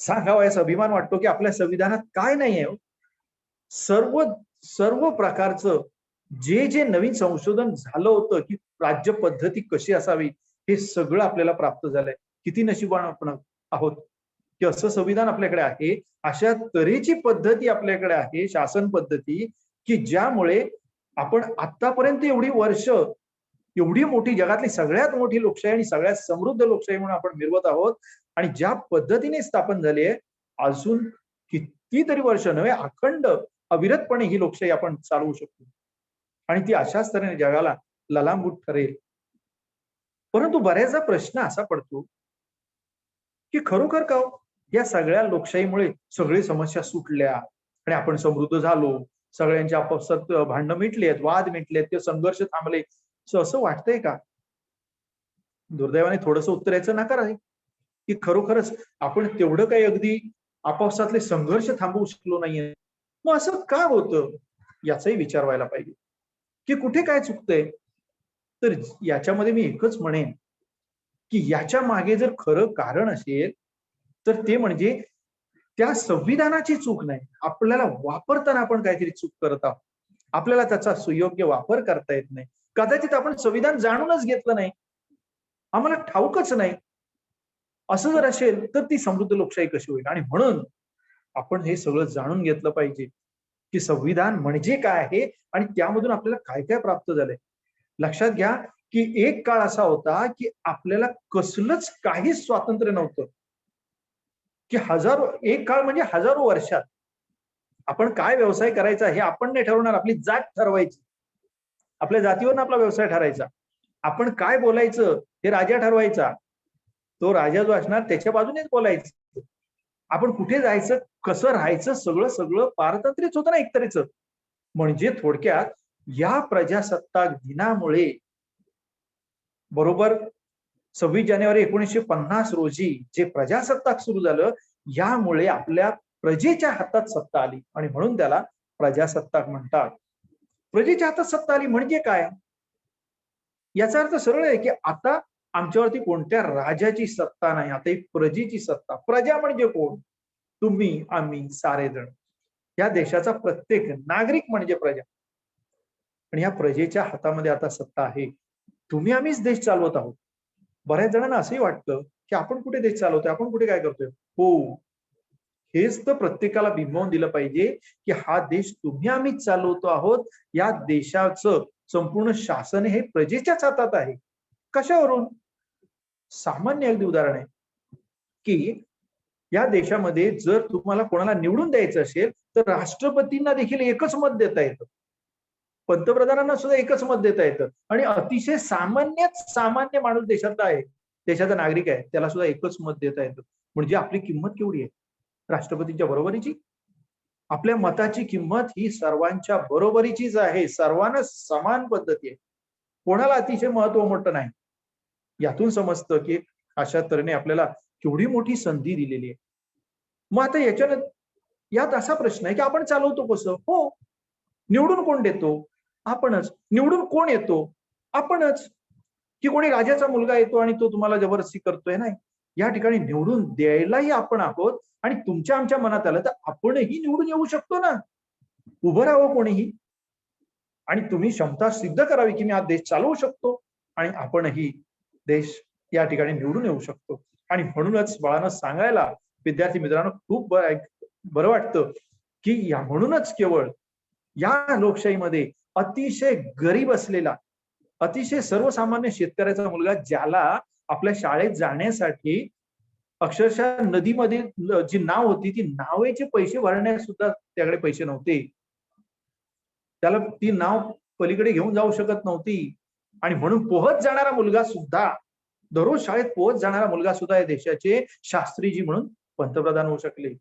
सांगावयाचा अभिमान वाटतो की आपल्या संविधानात काय नाहीये, सर्व सर्व प्रकारचं जे जे नवीन संशोधन झालं होतं की राज्य पद्धती कशी असावी हे सगळं आपल्याला प्राप्त झालंय. किती नशिबान आपण आहोत की असं संविधान आपल्याकडे आहे, अशा तऱ्हेची पद्धती आपल्याकडे आहे, शासन पद्धती, की ज्यामुळे आपण आतापर्यंत एवढी वर्ष, एवढी मोठी, जगातली सगळ्यात मोठी लोकशाही आणि सगळ्यात समृद्ध लोकशाही म्हणून आपण मिरवत आहोत. आणि ज्या पद्धतीने स्थापन झाली आहे, अजून कितीतरी वर्ष नव्हे, अखंड अविरतपणे ही लोकशाही आपण चालवू शकतो आणि ती अशाच तऱ्हेने जगाला ललांबूट ठरेल. परंतु बऱ्याचदा प्रश्न असा पडतो की खरोखर का या सगळ्या लोकशाहीमुळे सगळी समस्या सुटल्या आणि आपण समृद्ध झालो, सगळ्यांच्या आपापसात भांडणं मिटलेत, वाद मिटलेत, ते संघर्ष थांबले, असं वाटतंय का? दुर्दैवाने थोडंसं उत्तर याचं नकार आहे की खरोखरच आपण तेवढं काही अगदी आपापसातले संघर्ष थांबवू शकलो नाहीये. मग असं का होतं याचाही विचार व्हायला पाहिजे की कुठे काय चुकतंय. तर याच्यामध्ये मी एकच म्हणेन की याच्या मागे जर खरं कारण असेल तर ते म्हणजे त्या संविधानाची चूक नाही, आपल्याला वापरताना आपण काहीतरी चूक करत आहोत, आपल्याला त्याचा सुयोग्य वापर करता येत नाही. कदाचित आपण संविधान जाणूनच घेतलं नाही, आम्हाला ठाऊकच नाही. असं जर असेल तर ती समृद्ध लोकशाही कशी होईल? आणि म्हणून आपण हे सगळं जाणून घेतलं पाहिजे की संविधान म्हणजे काय आहे आणि त्यामधून आपल्याला काय काय प्राप्त झालंय. लक्षात घ्या की एक काळ असा होता की आपल्याला कसलंच काहीच स्वातंत्र्य नव्हतं, की एक काळ म्हणजे हजारो वर्षात आपण काय व्यवसाय करायचा हे आपण नाही ठरवणार, आपली जात ठरवायची, आपल्या जातीवरून आपला व्यवसाय ठरायचा. आपण काय बोलायचं हे राजा ठरवायचा, तो राजा जो असणार त्याच्या बाजूनेच बोलायचं. आपण कुठे जायचं, कसं राहायचं, सगळं सगळं पारतंत्र्यच होतं ना एक तऱ्हेचं. म्हणजे थोडक्यात या प्रजासत्ताक दिनामुळे बरोबर 26 जानेवारी 1950 रोजी जे प्रजासत्ताक सुरू झालं, यामुळे आपल्या प्रजेच्या हातात सत्ता आली आणि म्हणून त्याला प्रजासत्ताक म्हणतात. प्रजेच्या हातात सत्ता आली म्हणजे काय? याचा अर्थ सरळ आहे की आता आमच्यावरती कोणत्या राजाची सत्ता नाही, आता ही प्रजेची सत्ता. प्रजा म्हणजे कोण? तुम्ही, आम्ही, सारेजण. या देशाचा प्रत्येक नागरिक म्हणजे प्रजा. आणि या प्रजेच्या हातामध्ये आता सत्ता आहे. तुम्ही आम्हीच देश चालवत आहोत. बऱ्याच जणांना असंही वाटतं की आपण कुठे देश चालवतोय, आपण कुठे काय करतोय. हो, हेच तर प्रत्येकाला बिंबवून दिलं पाहिजे की हा देश तुम्ही आम्हीच चालवतो आहोत. या देशाचं संपूर्ण शासन हे प्रजेच्याच हातात आहे. कशावरून? सामान्य अगदी उदाहरण आहे की या देशामध्ये जर तुम्हाला कोणाला निवडून द्यायचं असेल तर राष्ट्रपतींना देखील एकच मत देता येतं, पंतप्रधानांना सुद्धा एकच मत देता येतं आणि अतिशय सामान्य माणूस देशातला आहे, देशाचा नागरिक आहे, त्याला सुद्धा एकच मत देता येतं. म्हणजे आपली किंमत केवढी आहे राष्ट्रपतींच्या बरोबरीची. आपल्या मताची किंमत ही सर्वांच्या बरोबरीचीच आहे, सर्वांना समान पद्धती आहे, कोणाला अतिशय महत्व मोठं नाही. यातून समजतं की अशा तऱ्हेने आपल्याला केवढी मोठी संधी दिलेली आहे. मग आता यात असा प्रश्न आहे की आपण चालवतो कसं? हो, निवडून कोण देतो? आपणच. निवडून कोण येतो? आपणच. की कोणी राजाचा मुलगा येतो आणि तो तुम्हाला जबरदस्ती करतोय? नाही. या ठिकाणी निवडून द्यायलाही आपण आहोत आणि तुमच्या आमच्या मनात आलं तर आपणही निवडून येऊ शकतो ना. उभं राहावं कोणीही आणि तुम्ही क्षमता सिद्ध करावी की मी हा देश चालवू शकतो आणि आपणही देश या ठिकाणी निवडून येऊ शकतो. आणि म्हणूनच बाळांनो सांगायला विद्यार्थी मित्रांनो खूप बरं वाटतं की म्हणूनच केवळ या लोकशाहीमध्ये अतिशय गरीब असलेला, अतिशय सर्वसामान्य शेतकऱ्याचा मुलगा, ज्याला आपल्या शाळेत जाण्यासाठी अक्षरशः नदीमध्ये जी नाव होती ती नावेचे पैसे भरण्यास सुद्धा त्याकडे पैसे नव्हते, त्याला ती नाव पलीकडे घेऊन जाऊ शकत नव्हती आणि म्हणून पोहत जाणारा मुलगा सुद्धा, दररोज शाळेत पोहत जाणारा मुलगा सुद्धा या देशाचे शास्त्रीजी म्हणून पंतप्रधान होऊ शकले.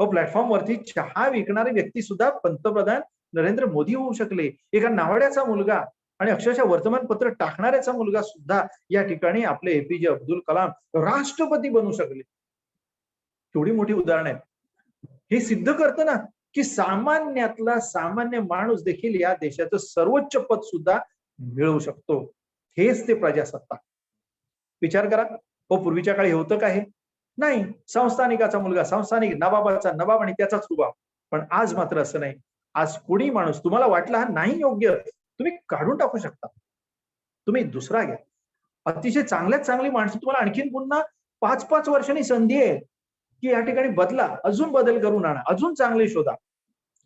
प्लॅटफॉर्म वरती चहा विकणारे व्यक्ती सुद्धा पंतप्रधान नरेंद्र मोदी होऊ शकले. एका नावाड्याचा मुलगा आणि अक्षरशः वर्तमानपत्र टाकणाऱ्याचा मुलगा सुद्धा या ठिकाणी आपले एपीजे अब्दुल कलाम राष्ट्रपती बनू शकले. थोडी मोठी उदाहरण आहेत. हे सिद्ध करतं ना की सामान्यातला सामान्य माणूस देखील या देशाचं सर्वोच्च पद सुद्धा मिळवू शकतो. हेच ते प्रजासत्ताक. विचार करा, पूर्वीच्या काळी होतं का हे? नाही. संस्थानिकाचा मुलगा संस्थानिक, नवाबाचा नवाब आणि त्याचाच रुबाब. पण आज मात्र असं नाही. आज कोणी माणूस तुम्हाला वाटला हा नाही योग्य, तुम्ही काढून टाकू शकता. तुम्ही दुसरा घ्या. अतिशय चांगल्यात चांगली माणसं तुम्हाला आणखीन पुन्हा 5-5 वर्षांनी संधी आहे की या ठिकाणी बदला, अजून बदल करून आणा, अजून चांगले शोधा.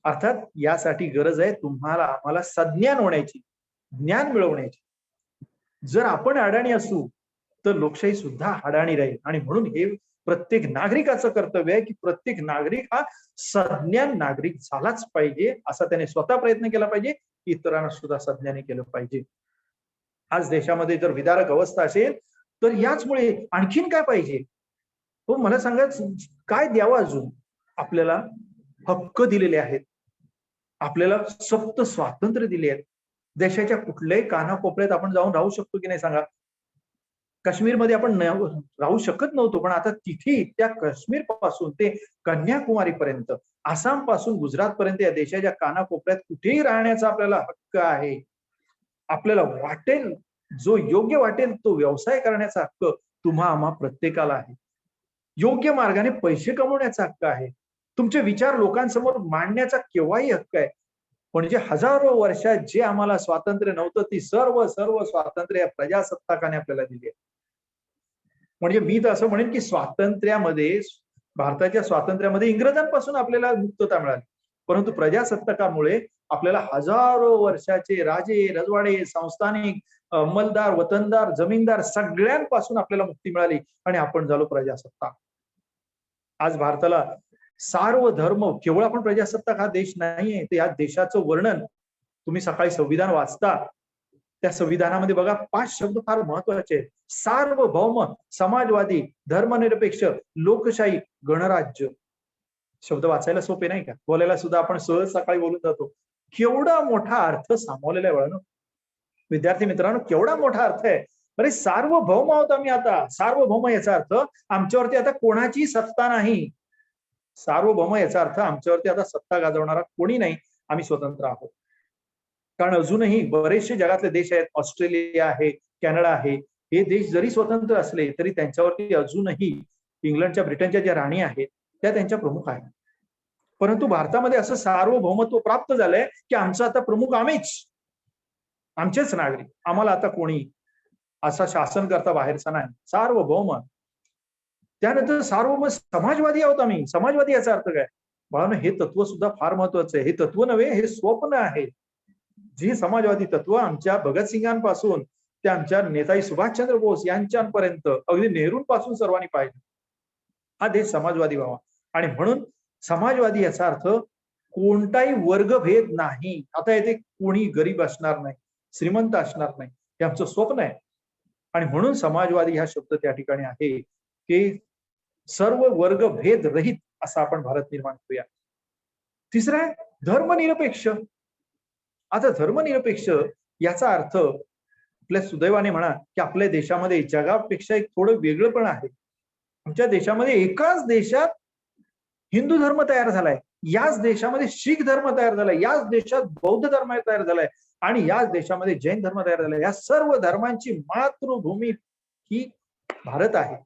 अर्थात यासाठी गरज आहे तुम्हाला आम्हाला सज्ञान होण्याची, ज्ञान मिळवण्याची. जर आपण अडाणी असू तर लोकशाही सुद्धा अडाणी राहील. आणि म्हणून हे प्रत्येक नागरिकाचं कर्तव्य आहे की प्रत्येक नागरिक हा सज्ञान नागरिक झालाच पाहिजे, असा त्याने स्वतः प्रयत्न केला पाहिजे, इतरांना सुद्धा सज्ञाने केलं पाहिजे. आज देशामध्ये जर विदारक अवस्था असेल तर याचमुळे आणखीन काय पाहिजे? हो, मला सांगा काय द्यावं अजून? आपल्याला हक्क दिलेले आहेत, आपल्याला सप्त स्वातंत्र्य दिले आहेत. देशाच्या कुठल्याही कानाकोपऱ्यात आपण जाऊन राहू शकतो की नाही सांगा? काश्मीरमध्ये आपण राहू शकत नव्हतो, पण आता तिथे त्या काश्मीर पासून ते कन्याकुमारी पर्यंत, आसाम पासून गुजरात पर्यंत या देशाच्या कानाकोपऱ्यात कुठेही राहण्याचा आपल्याला हक्क आहे. आपल्याला वाटेल, जो योग्य वाटेल तो व्यवसाय करण्याचा हक्क तुम्हा आम्हा प्रत्येकाला आहे. योग्य मार्गाने पैसे कमवण्याचा हक्क आहे. तुमचे विचार लोकांसमोर मांडण्याचा केव्हाही हक्क आहे. म्हणजे हजारो वर्षात जे आम्हाला स्वातंत्र्य नव्हतं ती सर्व स्वातंत्र्य या प्रजासत्ताकाने आपल्याला दिली आहे. म्हणजे मी तर असं म्हणेन की स्वातंत्र्यामध्ये, भारताच्या स्वातंत्र्यामध्ये इंग्रजांपासून आपल्याला मुक्तता मिळाली, परंतु प्रजासत्ताकामुळे आपल्याला हजारो वर्षाचे राजे, रजवाडे, संस्थानिक, अंमलदार, वतनदार, जमीनदार सगळ्यांपासून आपल्याला मुक्ती मिळाली आणि आपण झालो प्रजासत्ताक. आज भारताला सार्वधर्म, केवळ आपण प्रजासत्ताक हा देश नाहीये, तर या देशाचं वर्णन तुम्ही सकाळी संविधान वाचता, त्या संविधानामध्ये बघा 5 शब्द फार महत्वाचे आहेत. सार्वभौम, समाजवादी, धर्मनिरपेक्ष, लोकशाही, गणराज्य. शब्द वाचायला सोपे नाही का? बोलायला सुद्धा आपण सहज सकाळी बोलून जातो. केवढा मोठा अर्थ सामावलेला आहे बघा. विद्यार्थी मित्रांनो, केवढा मोठा अर्थ आहे. अरे सार्वभौम आहोत आम्ही आता. सार्वभौम याचा अर्थ आमच्यावरती आता कोणाची सत्ता नाही. सार्वभौम याचा अर्थ आमच्यावरती आता सत्ता गाजवणारा कोणी नाही, आम्ही स्वतंत्र आहोत. कारण अजूनही बरेचसे जगातले देश आहेत, ऑस्ट्रेलिया आहे, कॅनडा आहे, हे देश जरी स्वतंत्र असले तरी त्यांच्यावरती अजूनही इंग्लंडच्या, ब्रिटनच्या ज्या राणी आहेत त्या त्यांच्या प्रमुख आहेत. परंतु भारतामध्ये असं सार्वभौमत्व प्राप्त झालंय की आमचा आता प्रमुख आम्हीच, आमचेच नागरिक, आम्हाला आता कोणी असा शासन करता बाहेरचा नाही. सार्वभौम. त्यानंतर सार्वभौम समाजवादी आहोत आम्ही. समाजवादी याचा अर्थ काय? बाळांनो, हे तत्व सुद्धा फार महत्वाचं आहे. हे तत्व नव्हे, हे स्वप्न आहे. जी समाजवादी तत्व आमच्या भगतसिंगांपासून ते आमच्या नेताजी सुभाषचंद्र बोस यांच्यापर्यंत अगदी नेहरूंपासून सर्वांनी पाहिजे. हा देश समाजवादी व्हावा. आणि म्हणून समाजवादी याचा अर्थ कोणताही वर्गभेद नाही. आता येथे कोणी गरीब असणार नाही, श्रीमंत असणार नाही, हे आमचं स्वप्न आहे. आणि म्हणून समाजवादी हा शब्द त्या ठिकाणी आहे की सर्व वर्गभेद रहित असा आपण भारत निर्माण करूया. तिसरं आहे धर्मनिरपेक्ष. आता धर्मनिरपेक्ष याचा अर्थ आपल्या सुदैवाने म्हणा की आपल्या देशामध्ये जगापेक्षा एक थोडं वेगळं पण आहे. आमच्या देशामध्ये एकाच देशात हिंदू धर्म तयार झालाय, याच देशामध्ये शीख धर्म तयार झालाय, याच देशात बौद्ध धर्म तयार झालाय आणि याच देशामध्ये जैन धर्म तयार झालाय. या सर्व धर्मांची मातृभूमी ही भारत आहे.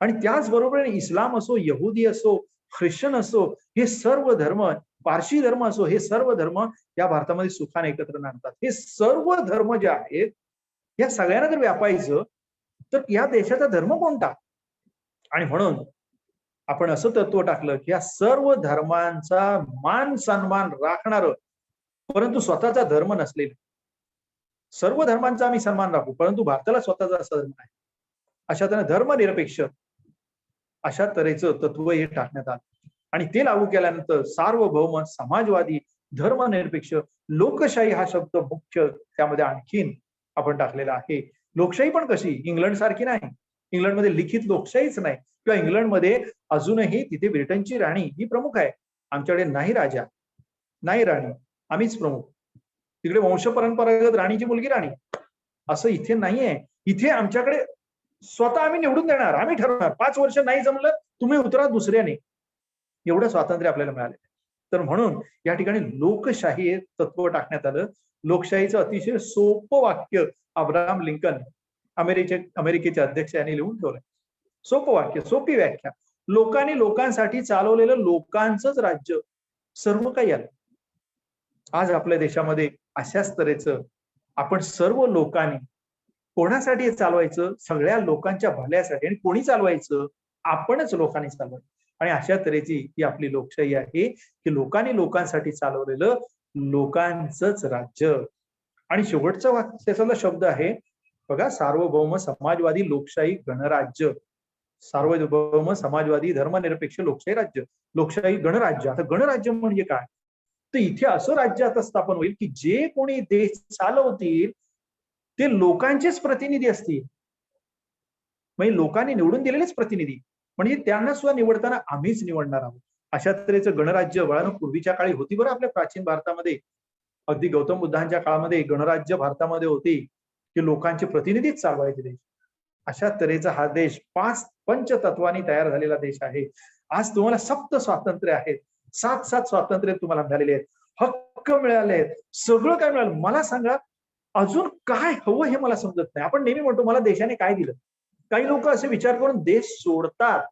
आणि त्याचबरोबर इस्लाम असो, यहुदी असो, ख्रिश्चन असो, हे सर्व धर्म, पारशी धर्म असो, हे सर्व धर्म या भारतामध्ये सुखाने एकत्र नांदतात. हे सर्व धर्म जे आहेत या सगळ्यांना जर व्यापायचं तर या देशाचा धर्म कोणता? आणि म्हणून आपण असं तत्व टाकलं की या सर्व धर्मांचा मान सन्मान राखणारं परंतु स्वतःचा धर्म नसलेलं. सर्व धर्मांचा आम्ही सन्मान राखू परंतु भारताला स्वतःचा असा धर्म आहे. अशा तऱ्हेने धर्मनिरपेक्ष अशा तऱ्हेचं तत्व हे टाकण्यात आलं आणि ते लागू केल्यानंतर सार्वभौम, समाजवादी, धर्मनिरपेक्ष, लोकशाही हा शब्द मुख्य त्यामध्ये आणखीन आपण टाकलेला आहे. लोकशाही पण कशी? इंग्लंड सारखी नाही. इंग्लंडमध्ये लिखित लोकशाहीच नाही किंवा इंग्लंडमध्ये अजूनही तिथे ब्रिटनची राणी ही प्रमुख आहे. आमच्याकडे नाही राजा, नाही राणी, आम्हीच प्रमुख. तिकडे वंशपरंपरागत राणीची मुलगी राणी असं इथे नाहीये. इथे आमच्याकडे स्वतः आम्ही निवडून देणार, आम्ही ठरवणार, 5 वर्ष नाही जमलं तुम्ही उतरा दुसऱ्याने. एवढं स्वातंत्र्य आपल्याला मिळाले. तर म्हणून या ठिकाणी लोकशाही हे तत्व टाकण्यात आलं. लोकशाहीचं अतिशय सोपं वाक्य अब्राहम लिंकन अमेरिकेचे अध्यक्ष यांनी लिहून ठेवलंय. सोपं वाक्य, सोपी व्याख्या. लोकांनी लोकांसाठी चालवलेलं लोकांचंच राज्य, सर्व काही आलं. आज आपल्या देशामध्ये अशाच तऱ्हेचं आपण सर्व लोकांनी कोणासाठी हे चालवायचं? सगळ्या लोकांच्या भल्यासाठी. आणि कोणी चालवायचं? आपणच लोकांनी चालवायचं. आणि अशा तऱ्हेची ही आपली लोकशाही आहे की लोकांनी लोकांसाठी चालवलेलं लोकांचंच राज्य. आणि शेवटचा त्याचा शब्द आहे बघा, सार्वभौम, समाजवादी, लोकशाही, गणराज्य. सार्वभौम, समाजवादी, धर्मनिरपेक्ष, लोकशाही राज्य, लोकशाही, गणराज्य. आता गणराज्य म्हणजे काय? तर इथे असं राज्य आता स्थापन होईल की जे कोणी देश चालवतील ते लोकांचेच प्रतिनिधी असतील. म्हणजे लोकांनी निवडून दिलेलेच प्रतिनिधी, म्हणजे त्यांना सुद्धा निवडताना आम्हीच निवडणार आहोत. अशा तऱ्हेचं गणराज्य वळण पूर्वीच्या काळी होती बरं आपल्या प्राचीन भारतामध्ये. अगदी गौतम बुद्धांच्या काळामध्ये गणराज्य भारतामध्ये होती की लोकांचे प्रतिनिधीच चालवायचे देश. अशा तऱ्हेचा हा देश 5 पंचतत्वांनी तयार झालेला देश आहे. आज तुम्हाला सप्त स्वातंत्र्य आहेत, 7 स्वातंत्र्य तुम्हाला मिळालेले आहेत, हक्क मिळाले आहेत, सगळं काय मिळालं. मला सांगा अजून काय हवं हे मला समजत नाही. आपण नेहमी म्हणतो मला देशाने काय दिलं. काही लोक असे विचार करून देश सोडतात.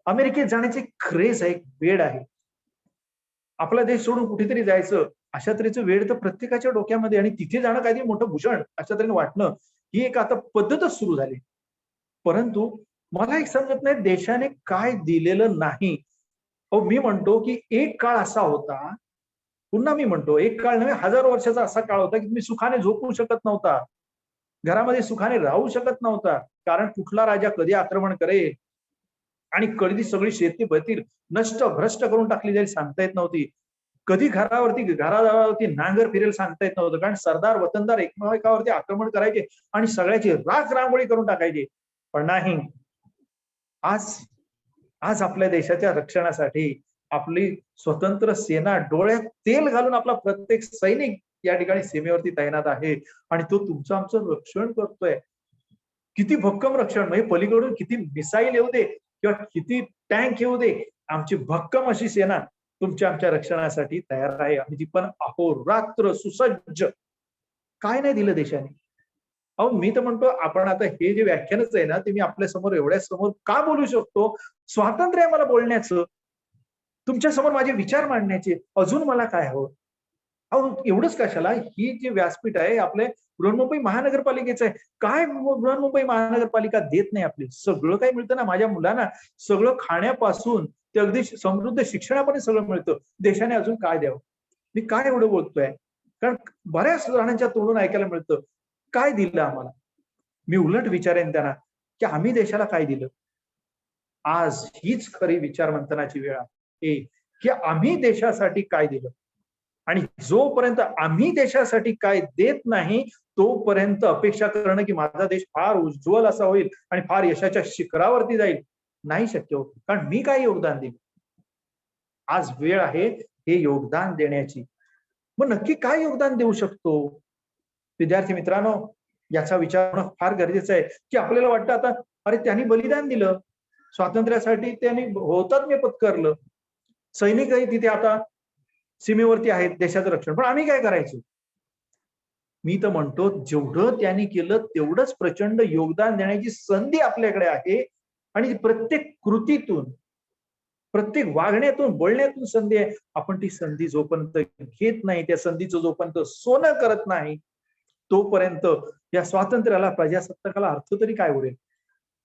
अमेरिकेत जाण्याची क्रेज आहे, वेड आहे. आपला देश सोडून कुठेतरी जायचं अशा तऱ्हेचं वेळ तर प्रत्येकाच्या डोक्यामध्ये, आणि तिथे जाणं काहीतरी मोठं भूषण अशा तऱ्हेने वाटणं ही एक आता पद्धतच सुरू झाली. परंतु मला एक समजत नाही देशाने काय दिलेलं नाही. मी म्हणतो की एक काळ असा होता, पुन्हा मी म्हणतो एक काळ नव्हे, 1000 वर्षाचा असा काळ होता की तुम्ही सुखाने झोपू शकत नव्हता, घरामध्ये सुखाने राहू शकत नव्हता. कारण कुठला राजा कधी आक्रमण करेल आणि कधी सगळी शेती बतील नष्ट भ्रष्ट करून टाकली जाईल सांगता येत नव्हती. कधी घरावरती नांगर फिरेल सांगता येत नव्हतं. कारण सरदार वतनदार एकमेकावरती आक्रमण करायचे आणि सगळ्याची राख रांगोळी करून टाकायचे. पण नाही, आज आपल्या देशाच्या रक्षणासाठी आपली स्वतंत्र सेना डोळ्यात तेल घालून आपला प्रत्येक सैनिक या ठिकाणी सीमेवरती तैनात आहे आणि तो तुमचं आमचं रक्षण करतोय. किती भक्कम रक्षण, म्हणजे पलीकडून किती मिसाईल येऊ दे किंवा किती टँक येऊ दे, आमची भक्कम अशी सेना तुमच्या आमच्या रक्षणासाठी तयार आहे. आणि ती पण अहोरात्र सुसज्ज. काय नाही दिलं देशाने. मी तर म्हणतो आपण आता हे जे व्याख्यानच आहे ना ते मी आपल्या समोर एवढ्या समोर का बोलू शकतो? स्वातंत्र्य आहे मला बोलण्याचं, तुमच्या समोर माझे विचार मांडण्याचे. अजून मला काय हवं? एवढंच कशाला? ही जी व्यासपीठ आहे आपल्या बृहन्मुंबई महानगरपालिकेचं आहे. काय बृहन्मुंबई महानगरपालिका देत नाही? आपली सगळं काही मिळतं ना. माझ्या मुलांना सगळं खाण्यापासून ते अगदी समृद्ध शिक्षणापर्यंत सगळं मिळतं. देशाने अजून काय द्यावं? मी काय एवढं बोलतोय? कारण बऱ्याच जणांच्या तोंडून ऐकायला मिळतं काय दिलं आम्हाला. मी उलट विचारेन त्यांना की आम्ही देशाला काय दिलं. आज हीच खरी विचार मंथनाची वेळ आहे की आम्ही देशासाठी काय दिलं. आणि जोपर्यंत आम्ही देशासाठी काय देत नाही तोपर्यंत अपेक्षा करणं की माझा देश फार उज्ज्वल असा होईल आणि फार यशाच्या शिखरावरती जाईल नाही शक्य होत. कारण मी काय योगदान दिलं. आज वेळ आहे हे योगदान देण्याची. मग नक्की काय योगदान देऊ शकतो? विद्यार्थी मित्रांनो, याचा विचार करणं फार गरजेचं आहे, की आपल्याला वाटतं आता अरे त्यांनी बलिदान दिलं, स्वातंत्र्यासाठी त्यांनी हुतात्म्य पत्करलं, सैनिकही तिथे आता सीमेवरती आहेत देशाचं रक्षण, पण आम्ही काय करायचं? मी तर म्हणतो जेवढं त्यांनी केलं तेवढंच प्रचंड योगदान देण्याची संधी आपल्याकडे आहे. आणि प्रत्येक कृतीतून, प्रत्येक वागण्यातून, बोलण्यातून संधी आहे. आपण ती संधी जोपर्यंत घेत नाही, त्या संधीचं जोपर्यंत सोनं करत नाही, तोपर्यंत या स्वातंत्र्याला, प्रजासत्ताकाला अर्थ तरी काय उरेल?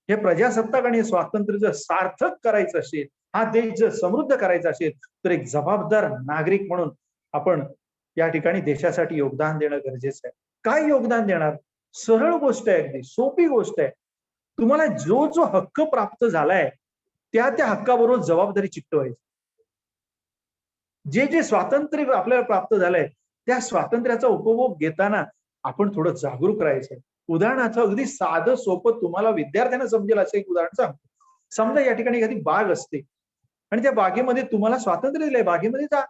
हे प्रजासत्ताक आणि स्वातंत्र्य जर सार्थक करायचं असेल, हा देश जर समृद्ध करायचा असेल, तर एक जबाबदार नागरिक म्हणून आपण या ठिकाणी देशासाठी योगदान देणं गरजेचं आहे. काय योगदान देणार? सरळ गोष्ट आहे, अगदी सोपी गोष्ट आहे. तुम्हाला जो जो हक्क प्राप्त झालाय त्या हक्काबरोबर जबाबदारी चिकटवायची. जे जे स्वातंत्र्य आपल्याला प्राप्त झालंय त्या स्वातंत्र्याचा उपभोग घेताना आपण थोडं जागरूक राहायचं. उदाहरणार्थ अगदी साधं सोपं तुम्हाला विद्यार्थ्यांना समजेल असं एक उदाहरण सांगतो. समजा या ठिकाणी एखादी बाग असते आणि त्या बागेमध्ये तुम्हाला स्वातंत्र्य दिलंय, बागेमध्ये जा.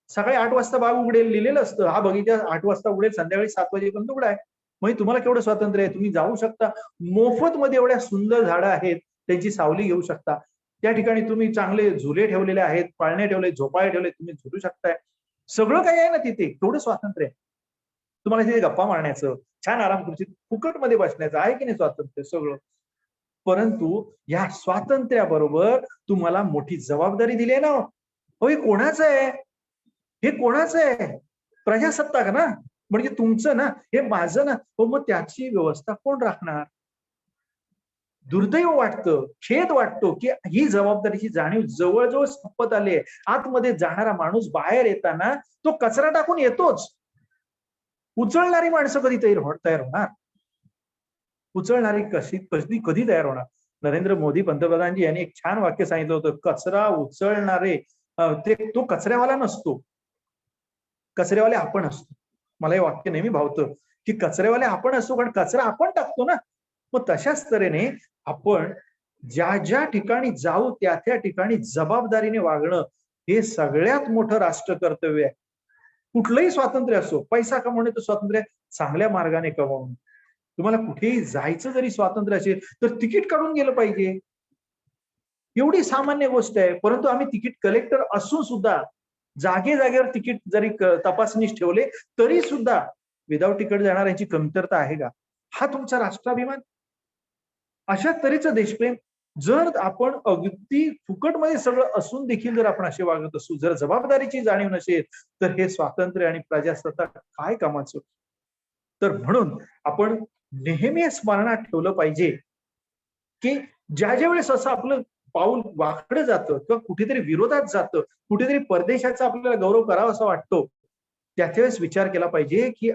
सकाळी 8 वाजता बाग उघडेल लिहिलेलं असतं, हा बगीचा 8 वाजता उघडेल, संध्याकाळी 7 वाजेपर्यंत उघडा आहे. म्हणजे तुम्हाला केवढं स्वातंत्र्य आहे, तुम्ही जाऊ शकता. मोफत मध्ये एवढ्या सुंदर झाडं आहेत, त्यांची सावली घेऊ शकता. त्या ठिकाणी तुम्ही चांगले झुले ठेवलेले आहेत, पाळणे ठेवले, झोपाळे ठेवले, तुम्ही झुलू शकताय. सगळं काही आहे ना तिथे, तेवढं स्वातंत्र्य आहे. तुम्हाला तिथे गप्पा मारण्याचं, छान आराम खुर्चीत फुकटमध्ये बसण्याचं आहे की नाही स्वातंत्र्य सगळं. परंतु या स्वातंत्र्याबरोबर तुम्हाला मोठी जबाबदारी दिली आहे ना. हो, हे कोणाचं आहे? हे कोणाचं आहे? प्रजासत्ताक ना, म्हणजे तुमचं ना, हे माझं ना. हो, मग त्याची व्यवस्था कोण राखणार? दुर्दैव वाटतं, खेद वाटतो की ही जबाबदारीची जाणीव जवळजवळ संपत आली आहे. आतमध्ये जाणारा माणूस बाहेर येताना तो कचरा टाकून येतोच. उचलणारी माणसं कधी तयार होणार? उचलणारी कधी तयार होणार? नरेंद्र मोदी पंतप्रधानजी यांनी एक छान वाक्य सांगितलं होतं, कचरा उचलणारे तो कचऱ्यावाला नसतो, कचऱ्यावाले आपण असतो. मला हे वाक्य नेहमी भावतं की कचऱ्यावाले आपण असतो, कारण कचरा आपण टाकतो ना. मग तशाच तऱ्हेने आपण ज्या ज्या ठिकाणी जाऊ त्या ठिकाणी जबाबदारीने वागणं हे सगळ्यात मोठं राष्ट्र कर्तव्य आहे. कुठलंही स्वातंत्र्य असो, पैसा कमवण्याचं स्वातंत्र्य, चांगल्या मार्गाने कमवणं. तुम्हाला कुठेही जायचं जरी स्वातंत्र्य असेल तर तिकीट काढून गेलं पाहिजे. एवढी सामान्य गोष्ट आहे. परंतु आम्ही तिकीट कलेक्टर असून सुद्धा जागेवर तिकीट जरी तपासणीस ठेवले तरी सुद्धा विदाऊट तिकीट जाणाऱ्यांची कमतरता आहे का? हा तुमचा राष्ट्राभिमान? अशा तऱ्हेचं देशप्रेम जर आपण अगदी फुकटमध्ये सगळं असून देखील जर आपण असे वागत असू, जर जबाबदारीची जाणीव नसेल, तर हे स्वातंत्र्य आणि प्रजासत्ताक काय कामाचं? तर म्हणून आपण नेहमी स्मरणात ठेवलं पाहिजे की ज्या वेळेस असं आपलं पाऊल वाकडं जातं किंवा कुठेतरी विरोधात जातं, कुठेतरी परदेशाचा आपल्याला गौरव करावा असा वाटतो, त्यावेळेस विचार केला पाहिजे की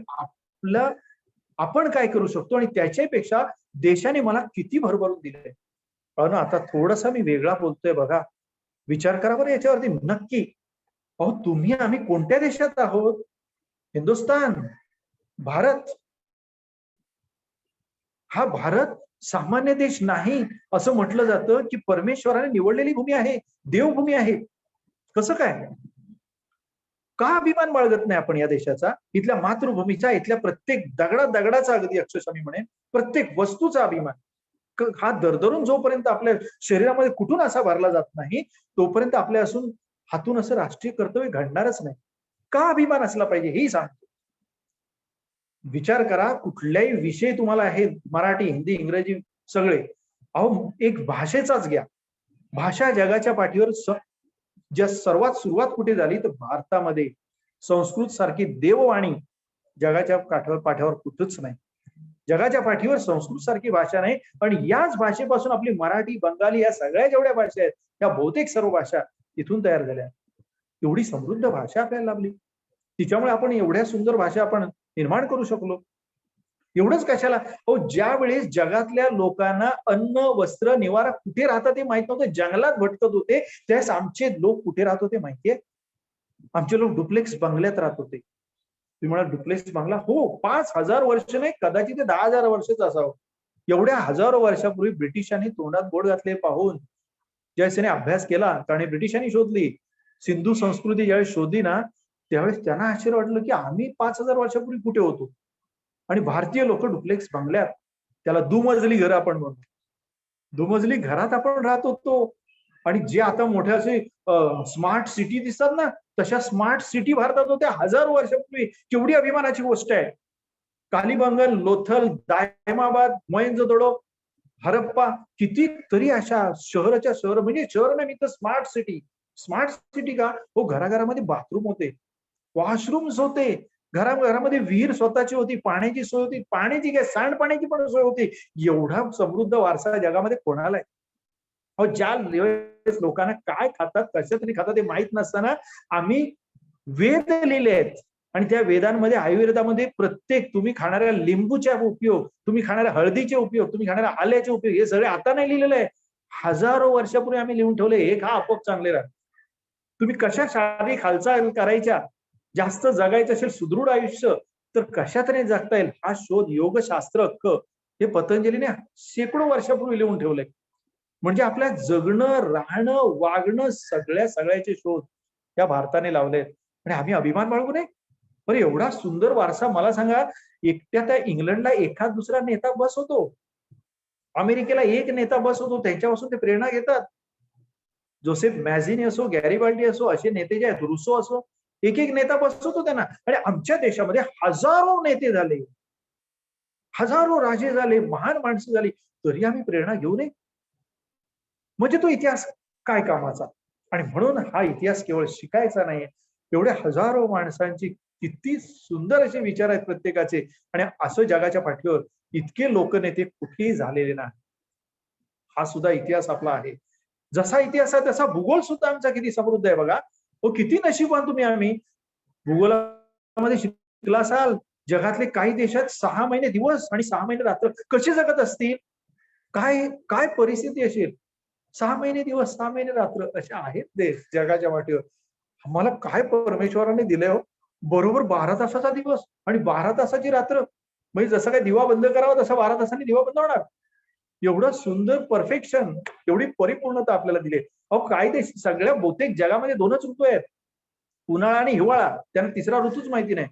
आपण काय करू शकतो आणि त्याच्यापेक्षा देशाने मला किती भरभरून दिलंय. पण आता थोडासा मी वेगळा बोलतोय बघा, विचार करा बरं याच्यावरती नक्की. अहो, तुम्ही आम्ही कोणत्या देशात आहोत? हिंदुस्थान, भारत. हा भारत सामान्य देश नाही. असं म्हटलं जातं की परमेश्वराने निवडलेली भूमी आहे, देवभूमी आहे. कसं काय? का अभिमान बाळगत नाही आपण या देशाचा, इथल्या मातृभूमीचा, इथल्या प्रत्येक दगडाचा, अगदी अक्षरशः मी म्हणेन प्रत्येक वस्तूचा अभिमान. हा दरदरून जोपर्यंत आपल्या शरीरामध्ये कुठून असा भरला जात नाही, तोपर्यंत आपल्या असून हातून असं राष्ट्रीय कर्तव्य घडणारच नाही. का अभिमान असला पाहिजे हेही सांगतो. विचार करा, कुठल्याही विषय तुम्हाला आहे, मराठी, हिंदी, इंग्रजी सगळे. अहो, एक भाषेचाच घ्या. भाषा जगाच्या पाठीवर ज्या सर्वात सुरुवात कुठे झाली तर भारतामध्ये. संस्कृत सारखी देववाणी जगाच्या पाठीवर कुठंच नाही. जगाच्या पाठीवर संस्कृत सारखी भाषा नाही. आणि याच भाषेपासून आपली मराठी, बंगाली या सगळ्या जेवढ्या भाषा आहेत, या बहुतेक सर्व भाषा तिथून तयार झाल्या. एवढी समृद्ध भाषा आपल्याला लाभली. तिच्यामुळे आपण एवढ्या सुंदर भाषा आपण निर्माण करू शकलो. एवढंच कशाला? हो, ज्या वेळेस जगातल्या लोकांना अन्न, वस्त्र, निवारा कुठे राहतात ते माहित नव्हतं, जंगलात भटकत होते, त्यावेळेस आमचे लोक कुठे राहत होते माहितीये? आमचे लोक डुप्लेक्स बंगल्यात राहत होते. तुम्ही म्हणा डुप्लेक्स बंगला? हो, 5,000 वर्ष नाही, कदाचित 10,000 वर्षच असावं. एवढ्या हजारो वर्षापूर्वी ब्रिटिशांनी तोंडात बोट घातले पाहून ज्याने अभ्यास केला, त्याने ब्रिटिशांनी शोधली सिंधू संस्कृती ज्यावेळेस शोधली ना, त्यावेळेस त्यांना आश्चर्य वाटलं की आम्ही 5,000 वर्षापूर्वी कुठे होतो. आणि भारतीय लोक डुप्लेक्स बंगल्यात, त्याला दुमजली घर आपण म्हणतो, दुमजली घरात आपण राहत होतो. आणि जे आता मोठ्या असे स्मार्ट सिटी दिसतात ना, तशा स्मार्ट सिटी भारतात होत्या हजारो वर्षापूर्वी. केवढी अभिमानाची गोष्ट आहे. कालीबंगन, लोथल, दायमाबाद, मोहेंजोदडो, हरप्पा, कितीतरी अशा शहराच्या शहर, म्हणजे शहर नाही तर स्मार्ट सिटी. स्मार्ट सिटी का हो, घराघरामध्ये बाथरूम होते, वॉशरूम्स होते, घरामध्ये विहीर स्वतःची होती, पाण्याची सोय होती, पाण्याची काय सांडपाण्याची पण सोय होती. एवढा समृद्ध वारसा जगामध्ये कोणाला आहे? अहो, ज्या वेळेस लोकांना काय खातात, कशातरी खातात ते माहित नसताना आम्ही वेद लिहिले आहेत. आणि त्या वेदांमध्ये, आयुर्वेदामध्ये प्रत्येक तुम्ही खाणाऱ्या लिंबूचा उपयोग, तुम्ही खाणाऱ्या हळदीचे उपयोग, तुम्ही खाणाऱ्या आल्याचे उपयोग, हे सगळे आता नाही लिहिलेलं आहे. हजारो वर्षापूर्वी आम्ही लिहून ठेवले. हे खा, आपोआप चांगले राहा. तुम्ही कशा शारीरिक हालचाल करायच्या, जास्त जगायचं असेल, सुदृढ आयुष्य, तर कशात नाही जगता येईल, हा शोध योगशास्त्र अक्क हे पतंजलीने शेकडो वर्षापूर्वी लिहून ठेवलंय. म्हणजे आपल्या जगणं, राहणं, वागणं, सगळ्याचे शोध या भारताने लावलेत. आणि आम्ही अभिमान बाळगू नये. बरं, एवढा सुंदर वारसा. मला सांगा, एकट्या त्या इंग्लंडला एखाद दुसरा नेता बस होतो, अमेरिकेला एक नेता बस होतो, त्यांच्यापासून ते प्रेरणा घेतात. जोसेफ मॅझिनी असो, गॅरिबाल्डी असो, असे नेते जे आहेत, रुसो असो, एक एक नेता बस होतो त्यांना. आणि आमच्या देशामध्ये हजारो नेते झाले, हजारो राजे झाले, महान माणसं झाली, तरी आम्ही प्रेरणा घेऊ नये. म्हणजे तो इतिहास काय कामाचा? आणि म्हणून हा इतिहास केवळ शिकायचा नाही, एवढ्या हजारो माणसांची किती सुंदर असे विचार आहेत प्रत्येकाचे. आणि असं जगाच्या पाठीवर इतके लोकनेते कुठेही झालेले नाही. हा सुद्धा इतिहास आपला आहे. जसा इतिहास आहे तसा भूगोल सुद्धा आमचा किती समृद्ध आहे बघा. हो, किती नशीबवान तुम्ही. आम्ही भूगोलामध्ये शिकला असाल, जगातले काही देशात 6 महिने दिवस आणि 6 महिने रात्र कसे जगत असतील, काय काय परिस्थिती असेल. 6 महिने दिवस, 6 महिने रात्र असे आहेत देश जगाच्या वाटेवर. आम्हाला काय परमेश्वराने दिलंय हो. बरोबर 12 तासाचा दिवस आणि 12 तासाची रात्र. म्हणजे जसं काय दिवा बंद करावा तसा 12 तासांनी दिवा बंद होणार. एवढं सुंदर परफेक्शन, एवढी परिपूर्णता आपल्याला दिली. अहो, काय देश, सगळ्या बहुतेक जगामध्ये 2च ऋतू आहेत, उन्हाळा आणि हिवाळा. त्यांना तिसरा ऋतूच माहिती नाही.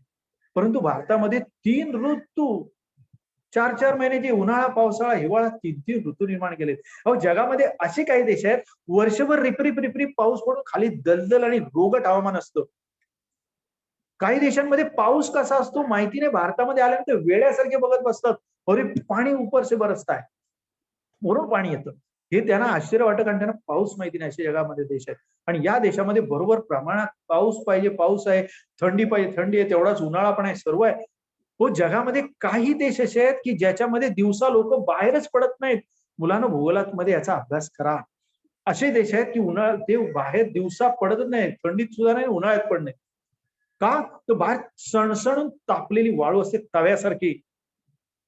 परंतु भारतामध्ये 3 ऋतू, 4-4 महिन्याचे, उन्हाळा, पावसाळा, हिवाळा, 3-3 ऋतू निर्माण केलेत. अहो, जगामध्ये असे काही देश आहेत वर्षभर रिपरिप रिपरिप पाऊस पडून खाली दलदल आणि रोगट हवामान असतं. काही देशांमध्ये पाऊस कसा असतो माहिती नाही, भारतामध्ये आल्यानंतर वेड्यासारखे बघत बसतात. अरे, पाणी ऊपर से बरसता है, वरून पाणी येतं. हे त्यांना आश्चर्य वाटतं, कारण त्यांना पाऊस माहिती नाही. अशा जगामध्ये देश आहेत. आणि या देशामध्ये बरोबर प्रमाणात पाऊस पाहिजे, पाऊस आहे, थंडी पाहिजे, थंडी आहे, तेवढाच उन्हाळा पण आहे, सर्व आहे. हो, जगामध्ये काही देश असे आहेत की ज्याच्यामध्ये दिवसा लोक बाहेरच पडत नाहीत. मुलांना भूगोलामध्ये याचा अभ्यास करा. असे देश आहेत की ते बाहेर दिवसा पडतच नाही, थंडीत सुद्धा नाही, उन्हाळ्यात पण नाही. का तर बाहेर सणसणून तापलेली वाळू असते तव्यासारखी,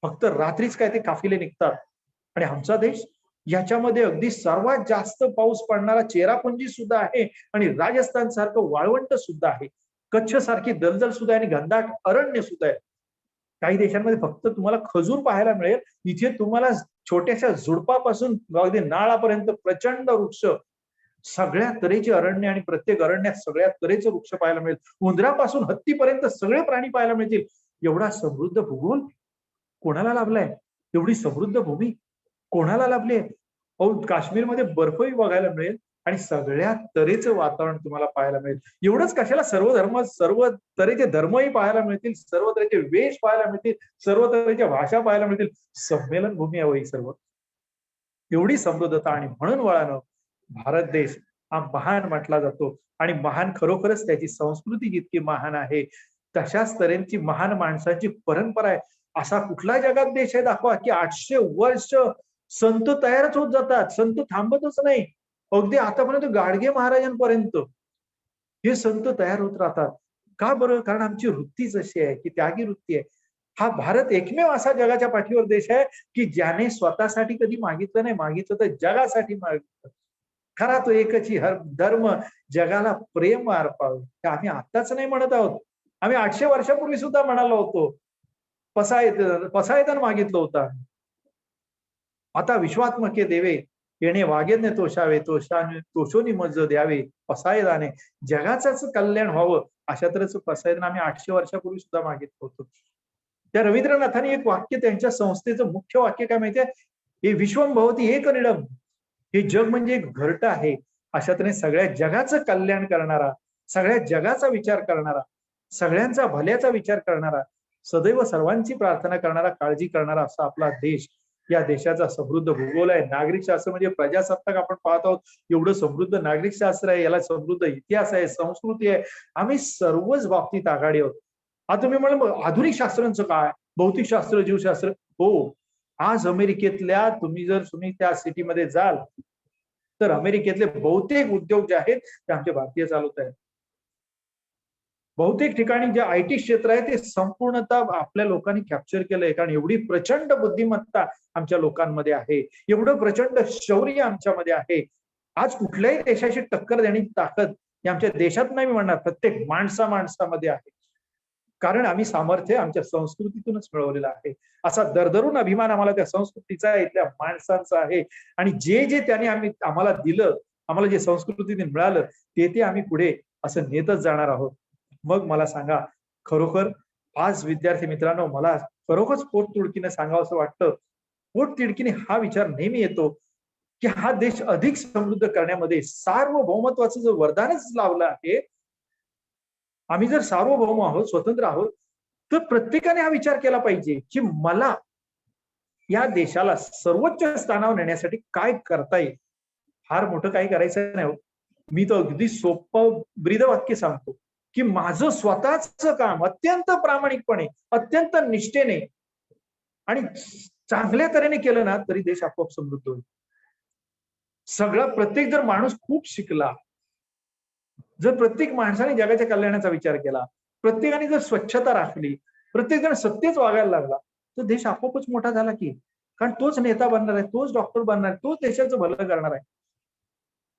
फक्त रात्रीच काय ते काफिले निघतात. आणि आमचा देश, याच्यामध्ये अगदी सर्वात जास्त पाऊस पडणारा चेरापुंजी सुद्धा आहे, आणि राजस्थान सारखं वाळवंट सुद्धा आहे, कच्छ सारखी दलदल सुद्धा आहे, आणि घनदाट अरण्य सुद्धा आहे. काही देशांमध्ये फक्त तुम्हाला खजूर पाहायला मिळेल, इथे तुम्हाला छोट्याशा झुडपापासून अगदी नाळापर्यंत प्रचंड वृक्ष, सगळ्या तऱ्हेचे अरण्य, आणि प्रत्येक अरण्यात सगळ्या तऱ्हेचे वृक्ष पाहायला मिळेल. उंदरापासून हत्तीपर्यंत सगळे प्राणी पाहायला मिळतील. एवढा समृद्ध भूगोल कोणाला लाभलाय? एवढी समृद्ध भूमी कोणाला लाभली आहे? अहो, काश्मीरमध्ये बर्फही बघायला मिळेल, आणि सगळ्या तऱ्हेचं वातावरण तुम्हाला पाहायला मिळेल. एवढंच कशाला, सर्व तऱ्हेचे धर्मही पाहायला मिळतील, सर्व तऱ्हेचे वेश पाहायला मिळतील, सर्व तऱ्हेच्या भाषा पाहायला मिळतील. संमेलन भूमी आहे ही सर्व. एवढी समृद्धता. आणि म्हणून वळानं भारत देश हा महान म्हटला जातो. आणि महान खरोखरच त्याची संस्कृती जितकी महान आहे, तशाच तऱ्हेची महान माणसाची परंपरा आहे. असा कुठला जगात देश आहे दाखवा की 800 वर्ष संत तयारच होत जातात, संत थांबतच नाही. अगदी आतापर्यंत गाडगे महाराजांपर्यंत हे संत तयार होत राहतात. का बरं? कारण आमची वृत्तीच अशी आहे की त्यागी वृत्ती आहे. हा भारत एकमेव असा जगाच्या पाठीवर देश आहे की ज्याने स्वतःसाठी कधी मागितलं नाही, मागितलं तर जगासाठी मागितलं. खरा तो एकच ही धर्म जगाला प्रेम अर्पावे. हे आम्ही आत्ताच नाही म्हणत आहोत, आम्ही 800 वर्षापूर्वी सुद्धा म्हणालो होतो. पसायदान मागितलं होतं. आता विश्वात्मके देवे येणे वागेने तोषावे, तोषोनी मज द्यावे, पसायदाने जगाचाच कल्याण व्हावं, अशा तऱ्हेचं पसायदान आम्ही 800 वर्षापूर्वी सुद्धा मागितलं होतं. त्या रवींद्रनाथांनी एक वाक्य, त्यांच्या संस्थेचं मुख्य वाक्य काय माहितीये, हे विश्वम भवती एकनिडम, हे जग म्हणजे एक घरटं आहे. अशा तऱ्हेने सगळ्या जगाचं कल्याण करणारा, सगळ्या जगाचा विचार करणारा, सगळ्यांचा भल्याचा विचार करणारा, सदैव सर्वांची प्रार्थना करणारा, काळजी करणारा असा आपला देश, या देशाचा समृद्ध भूगोल आहे. नागरिक शास्त्र म्हणजे प्रजासत्ताक आपण पाहत आहोत, एवढं समृद्ध नागरिक शास्त्र आहे, याला समृद्ध इतिहास आहे, संस्कृती आहे. आम्ही सर्वच बाबतीत आघाडी आहोत. आता तुम्ही म्हणाल आधुनिक शास्त्रांचं काय, भौतिकशास्त्र, जीवशास्त्र, हो, आज अमेरिकेतल्या तुम्ही त्या सिटीमध्ये जाल तर अमेरिकेतले बहुतेक उद्योग जे आहेत ते आमचे भारतीय चालवत आहेत. बहुतेक ठिकाणी जे IT क्षेत्र आहे ते संपूर्णतः आपल्या लोकांनी कॅप्चर केलंय, कारण एवढी प्रचंड बुद्धिमत्ता आमच्या लोकांमध्ये आहे, एवढं प्रचंड शौर्य आमच्यामध्ये आहे. आज कुठल्याही देशाशी टक्कर देण्याची ताकद ही आमच्या देशात नाही, मी म्हणणार प्रत्येक माणसामध्ये आहे. कारण आम्ही सामर्थ्य आमच्या संस्कृतीतूनच मिळवलेलं आहे. असा दरदरून अभिमान आम्हाला त्या संस्कृतीचा आहे, त्या माणसांचा आहे. आणि जे त्यांनी आम्हाला दिलं, आम्हाला जे संस्कृतीने मिळालं ते आम्ही पुढे असं नेतच जाणार आहोत. मग मला सांगा, खरोखर आज विद्यार्थी मित्रांनो, मला खरोखरच पोटतिडकीने सांगावं असं वाटतं. पोटतिडकीने हा विचार नेहमी येतो की हा देश अधिक समृद्ध करण्यामध्ये सार्वभौमत्वाचं जे वरदानच लावलं आहे, आम्ही जर सार्वभौम आहोत, स्वतंत्र आहोत, तर प्रत्येकाने हा विचार केला पाहिजे की मला या देशाला सर्वोच्च स्थानावर नेण्यासाठी काय करता येईल. फार मोठं काही करायचं नाही. मी तर अगदी सोपं ब्रीदवाक्य सांगतो की माझं स्वतःच काम अत्यंत प्रामाणिकपणे, अत्यंत निष्ठेने आणि चांगल्या तऱ्हेने केलं ना तरी देश आपोआप समृद्ध होईल. प्रत्येक जर माणूस खूप शिकला, जर प्रत्येक माणसाने जगाच्या कल्याणाचा विचार केला, प्रत्येकाने जर स्वच्छता राखली, प्रत्येक जण सत्यच वागायला लागला, तर देश आपोआपच मोठा झाला की. कारण तोच नेता बनणार आहे, तोच डॉक्टर बनणार आहे, तोच देशाचं भलं करणार आहे.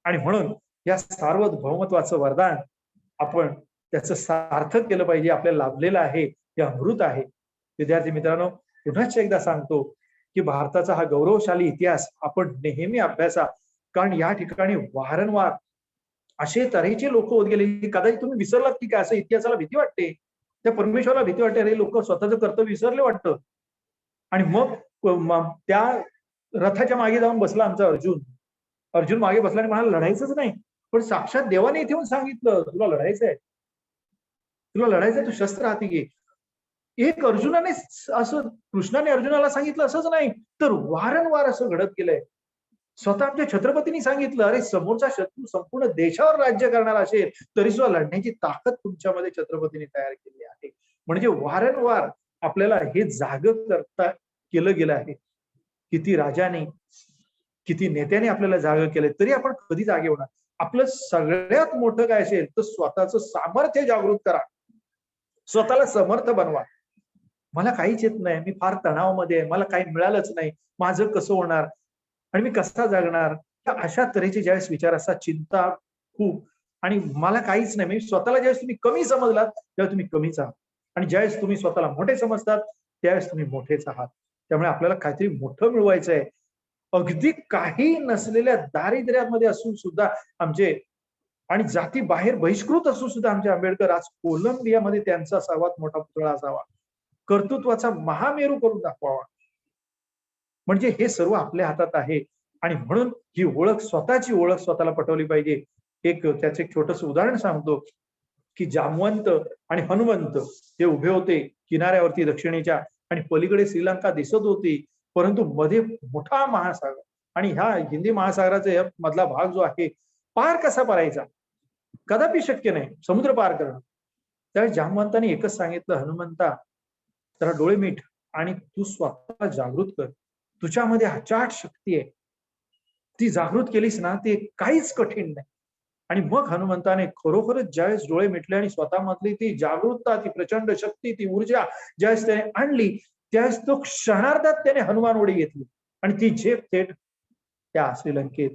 आणि म्हणून या सार्वभौमत्वाचं वरदान आपण त्याचं सार्थक केलं पाहिजे. आपल्याला लाभलेलं आहे, हे अमृत आहे. विद्यार्थी मित्रांनो, पुन्हा एकदा सांगतो की भारताचा हा गौरवशाली इतिहास आपण नेहमी अभ्यासा. कारण या ठिकाणी वारंवार असे तऱ्हेचे लोक होत गेले की कदाचित तुम्ही विसरलात की काय. असं इतिहासाला भीती वाटते, त्या परमेश्वराला भीती वाटते, अरे लोक स्वतःचं कर्तव्य विसरले वाटतं. आणि मग त्या रथाच्या मागे जाऊन बसला आमचा अर्जुन मागे बसला आणि म्हणाला लढायचंच नाही. पण साक्षात देवाने इथे येऊन सांगितलं तुला लढायचंय, तू शस्त्र हाती घे. एक अर्जुनाने असं, कृष्णाने अर्जुनाला सांगितलं असंच नाही, तर वारंवार असं घडत गेलंय. स्वतः आमच्या छत्रपतींनी सांगितलं, अरे समोरचा शत्रू संपूर्ण देशावर राज्य करणार असेल तरी सुद्धा लढण्याची ताकद तुमच्यामध्ये छत्रपतींनी तयार केली आहे. म्हणजे वारंवार आपल्याला हे जागं करता केलं गेलं आहे. किती राजाने, किती नेत्याने आपल्याला जागं केलंय, तरी आपण कधी जागे होणार. आपलं सगळ्यात मोठं काय असेल तर स्वतःचं सामर्थ्य जागृत करा, स्वतःला समर्थ बनवा. मला काहीच येत नाही, मी फार तणावामध्ये आहे, मला काही मिळालंच नाही, माझं कसं होणार आणि मी कसा जगणार, अशा तऱ्हेचे ज्यावेळेस विचार असतात, चिंता खूप, आणि मला काहीच नाही, मी स्वतःला ज्यावेळेस तुम्ही कमी समजलात त्यावेळेस तुम्ही कमीच आहात, आणि ज्यावेळेस तुम्ही स्वतःला मोठे समजतात त्यावेळेस तुम्ही मोठेच आहात. त्यामुळे आपल्याला काहीतरी मोठं मिळवायचं आहे. अगदी काही नसलेल्या दारिद्र्यामध्ये असून सुद्धा आमचे, आणि जाती बाहेर बहिष्कृत असून सुद्धा आमचे आंबेडकर आज कोलंबियामध्ये त्यांचा सर्वात मोठा पुतळा असावा, कर्तृत्वाचा महामेरू करून दाखवावा. म्हणजे हे सर्व आपल्या हातात आहे. आणि म्हणून ही ओळख, स्वतःची ओळख स्वतःला पटवली पाहिजे. त्याचं एक छोटंसं उदाहरण सांगतो की जामवंत आणि हनुमंत हे उभे होते किनाऱ्यावरती दक्षिणेच्या, आणि पलीकडे श्रीलंका दिसत होती, परंतु मध्ये मोठा महासागर, आणि ह्या हिंदी महासागराचा मधला भाग जो आहे पार कसा करायचा, कदापि शक्य नाही समुद्र पार करणं. त्यावेळी जामवंताने एकच सांगितलं, हनुमंता जरा डोळे मीठ आणि तू स्वतः जागृत कर, तुझ्यामध्ये अचाट शक्ती आहे, ती जागृत केलीस ना ते काहीच कठीण नाही. आणि मग हनुमंताने खरोखरच ज्यावेळेस डोळे मिटले आणि स्वतःमधली ती जागरूकता, ती प्रचंड शक्ती, ती ऊर्जा ज्यावेळेस त्याने आणली, त्यावेळेस तो क्षणार्धात त्याने हनुमान उडी घेतली आणि ती झेप थेट त्या श्रीलंकेत.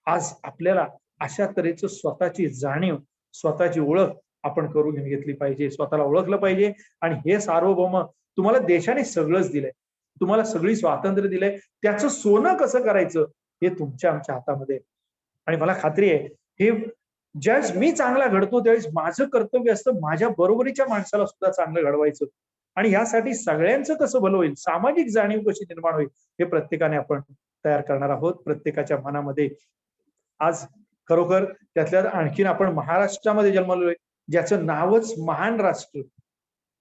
आज आपल्याला अशा तऱ्हेचं स्वतःची जाणीव, स्वतःची ओळख आपण करून घेतली पाहिजे, स्वतःला ओळखलं पाहिजे. आणि हे सार्वभौम, तुम्हाला देशाने सगळंच दिलंय, तुम्हाला सगळी स्वातंत्र्य दिलंय, त्याचं सोनं कसं करायचं हे तुमच्या आमच्या हातामध्ये आहे. आणि मला खात्री आहे हे ज्यावेळेस मी चांगला घडतो त्यावेळेस माझं कर्तव्य असतं माझ्या बरोबरीच्या माणसाला सुद्धा चांगलं घडवायचं. आणि यासाठी सगळ्यांचं कसं भलं होईल, सामाजिक जाणीव कशी निर्माण होईल, हे प्रत्येकाने आपण तयार करणार आहोत. प्रत्येकाच्या मनामध्ये आज खरोखर त्यातल्या आणखीन आपण महाराष्ट्रामध्ये जन्मलोय, ज्याचं नावच महान राष्ट्र.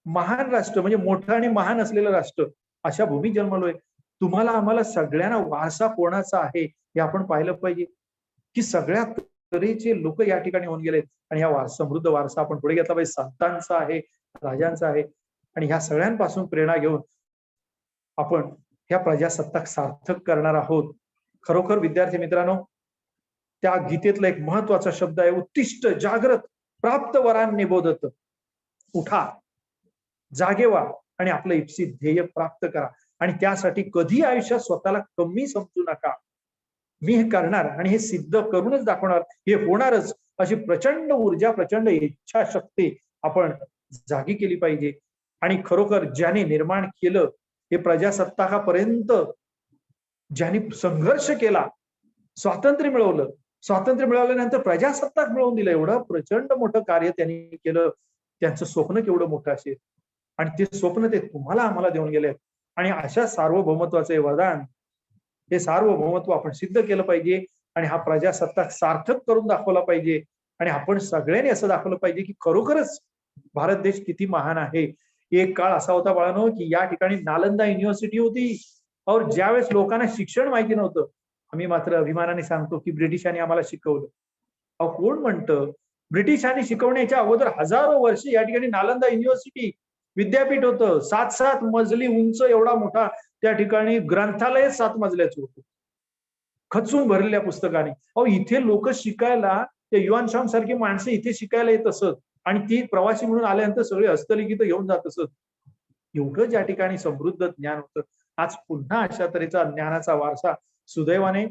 महान राष्ट्र म्हणजे मोठं आणि महान असलेलं राष्ट्र, अशा भूमी जन्मलोय. तुम्हाला आम्हाला सगळ्यांना वारसा कोणाचा आहे हे आपण पाहिलं पाहिजे, की सगळ्या तऱ्हेचे लोक या ठिकाणी होऊन गेलेत आणि हा समृद्ध वारसा आपण पुढे घेतला पाहिजे. संतांचा आहे, राजांचा आहे. आणि ह्या सगळ्यांपासून प्रेरणा घेऊन आपण ह्या प्रजासत्ताक सार्थक करणार आहोत. खरोखर विद्यार्थी मित्रांनो, त्या गीतेतला एक महत्वाचा शब्द आहे, उत्तिष्ठ जागृत प्राप्त वरांनी बोधत. उठा, जागे व्हा आणि आपलं इप्सित ध्येय प्राप्त करा. आणि त्यासाठी कधी आयुष्यात स्वतःला कमी समजू नका. मी हे करणार आणि हे सिद्ध करूनच दाखवणार, हे होणारच, अशी प्रचंड ऊर्जा, प्रचंड इच्छाशक्ती आपण जागी केली पाहिजे. आणि खरोखर ज्याने निर्माण केलं हे प्रजासत्ताकापर्यंत, ज्यांनी संघर्ष केला, स्वातंत्र्य मिळवलं, स्वातंत्र्य मिळवल्यानंतर प्रजासत्ताक मिळवून दिलं, एवढं प्रचंड मोठं कार्य त्यांनी केलं. त्यांचं स्वप्न केवढं मोठं असेल आणि ते स्वप्न ते तुम्हाला आम्हाला देऊन गेले. आणि अशा सार्वभौमत्वाचे वरदान, हे सार्वभौमत्व आपण सिद्ध केलं पाहिजे आणि हा प्रजासत्ताक सार्थक करून दाखवला पाहिजे. आणि आपण सगळ्यांनी असं दाखवलं पाहिजे की खरोखरच भारत देश किती महान आहे. एक काळ असा होता बाळांनो की या ठिकाणी नालंदा युनिव्हर्सिटी होती और ज्यावेळेस लोकांना शिक्षण माहिती नव्हतं, आम्ही मात्र अभिमानाने सांगतो की ब्रिटिशांनी आम्हाला शिकवलं. अहो कोण म्हणतं, ब्रिटिशांनी शिकवण्याच्या अगोदर हजारो वर्ष या ठिकाणी नालंदा युनिव्हर्सिटी विद्यापीठ होतं. 7-7 मजली उंच एवढा मोठा त्या ठिकाणी ग्रंथालय 7 मजल्याचं होतं, खचून भरलेल्या पुस्तकाने. अहो इथे लोक शिकायला, ते युवान शाम सारखी माणसं इथे शिकायला येत असत आणि ती प्रवासी म्हणून आल्यानंतर सगळे हस्तलिखित घेऊन जात असत. एवढं ज्या ठिकाणी समृद्ध ज्ञान होतं. आज पुन्हा अशा तऱ्हेचा ज्ञानाचा वारसा सुदैवाने,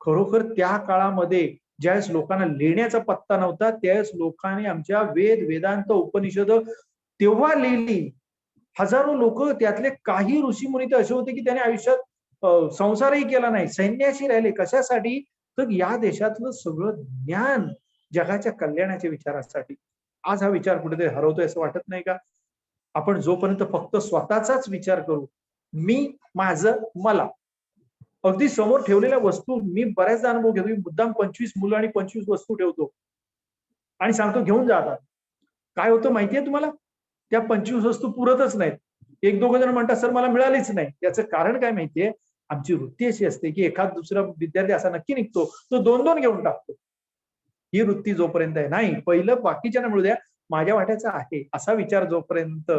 खरोखर त्या काळामध्ये ज्यावेळेस लोकांना लिहिण्याचा पत्ता नव्हता, त्यावेळेस लोकांनी आमच्या वेद, वेदांत, उपनिषद तेव्हा लिहिली. हजारो लोक, त्यातले काही ऋषीमुनी तर असे होते की त्याने आयुष्यात संसारही केला नाही, संन्यासी राहिले. कशासाठी? तर या देशातलं सगळं ज्ञान जगाच्या कल्याणाच्या विचारासाठी. आज हा विचार कुठेतरी हरवतोय असं वाटत नाही का? आपण जोपर्यंत फक्त स्वतःचाच विचार करू, मी, माझं, मला, अगदी समोर ठेवलेल्या वस्तू, मी बऱ्याचदा अनुभव घेतो, मी मुद्दाम 25 मुलं आणि 25 वस्तू ठेवतो आणि सांगतो घेऊन जा आता. काय होतं माहितीये तुम्हाला? त्या 25 वस्तू पुरतच नाहीत. 1-2 जण म्हणतात सर मला मिळालीच नाही. याचं कारण काय माहितीये? आमची वृत्ती अशी असते की एखाद दुसरा विद्यार्थी असा नक्की निघतो, तो 2-2 घेऊन टाकतो. ही वृत्ती जोपर्यंत आहे, नाही पहिलं बाकीच्यांना मिळू द्या, माझ्या वाट्याचा आहे, असा विचार जोपर्यंत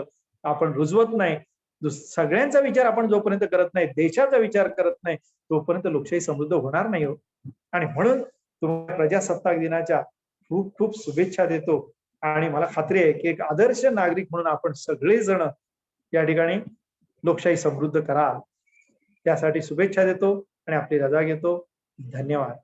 आपण रुजवत नाही, सगळ्यांचा विचार आपण जोपर्यंत करत नाही, देशाचा विचार करत नाही, तोपर्यंत लोकशाही समृद्ध होणार नाही हो. आणि म्हणून तुम्हाला प्रजासत्ताक दिनाच्या खूप खूप शुभेच्छा देतो. आणि मला खात्री आहे की एक आदर्श नागरिक म्हणून आपण सगळेजण या ठिकाणी लोकशाही समृद्ध कराल, त्यासाठी शुभेच्छा देतो आणि आपली रजा घेतो. धन्यवाद.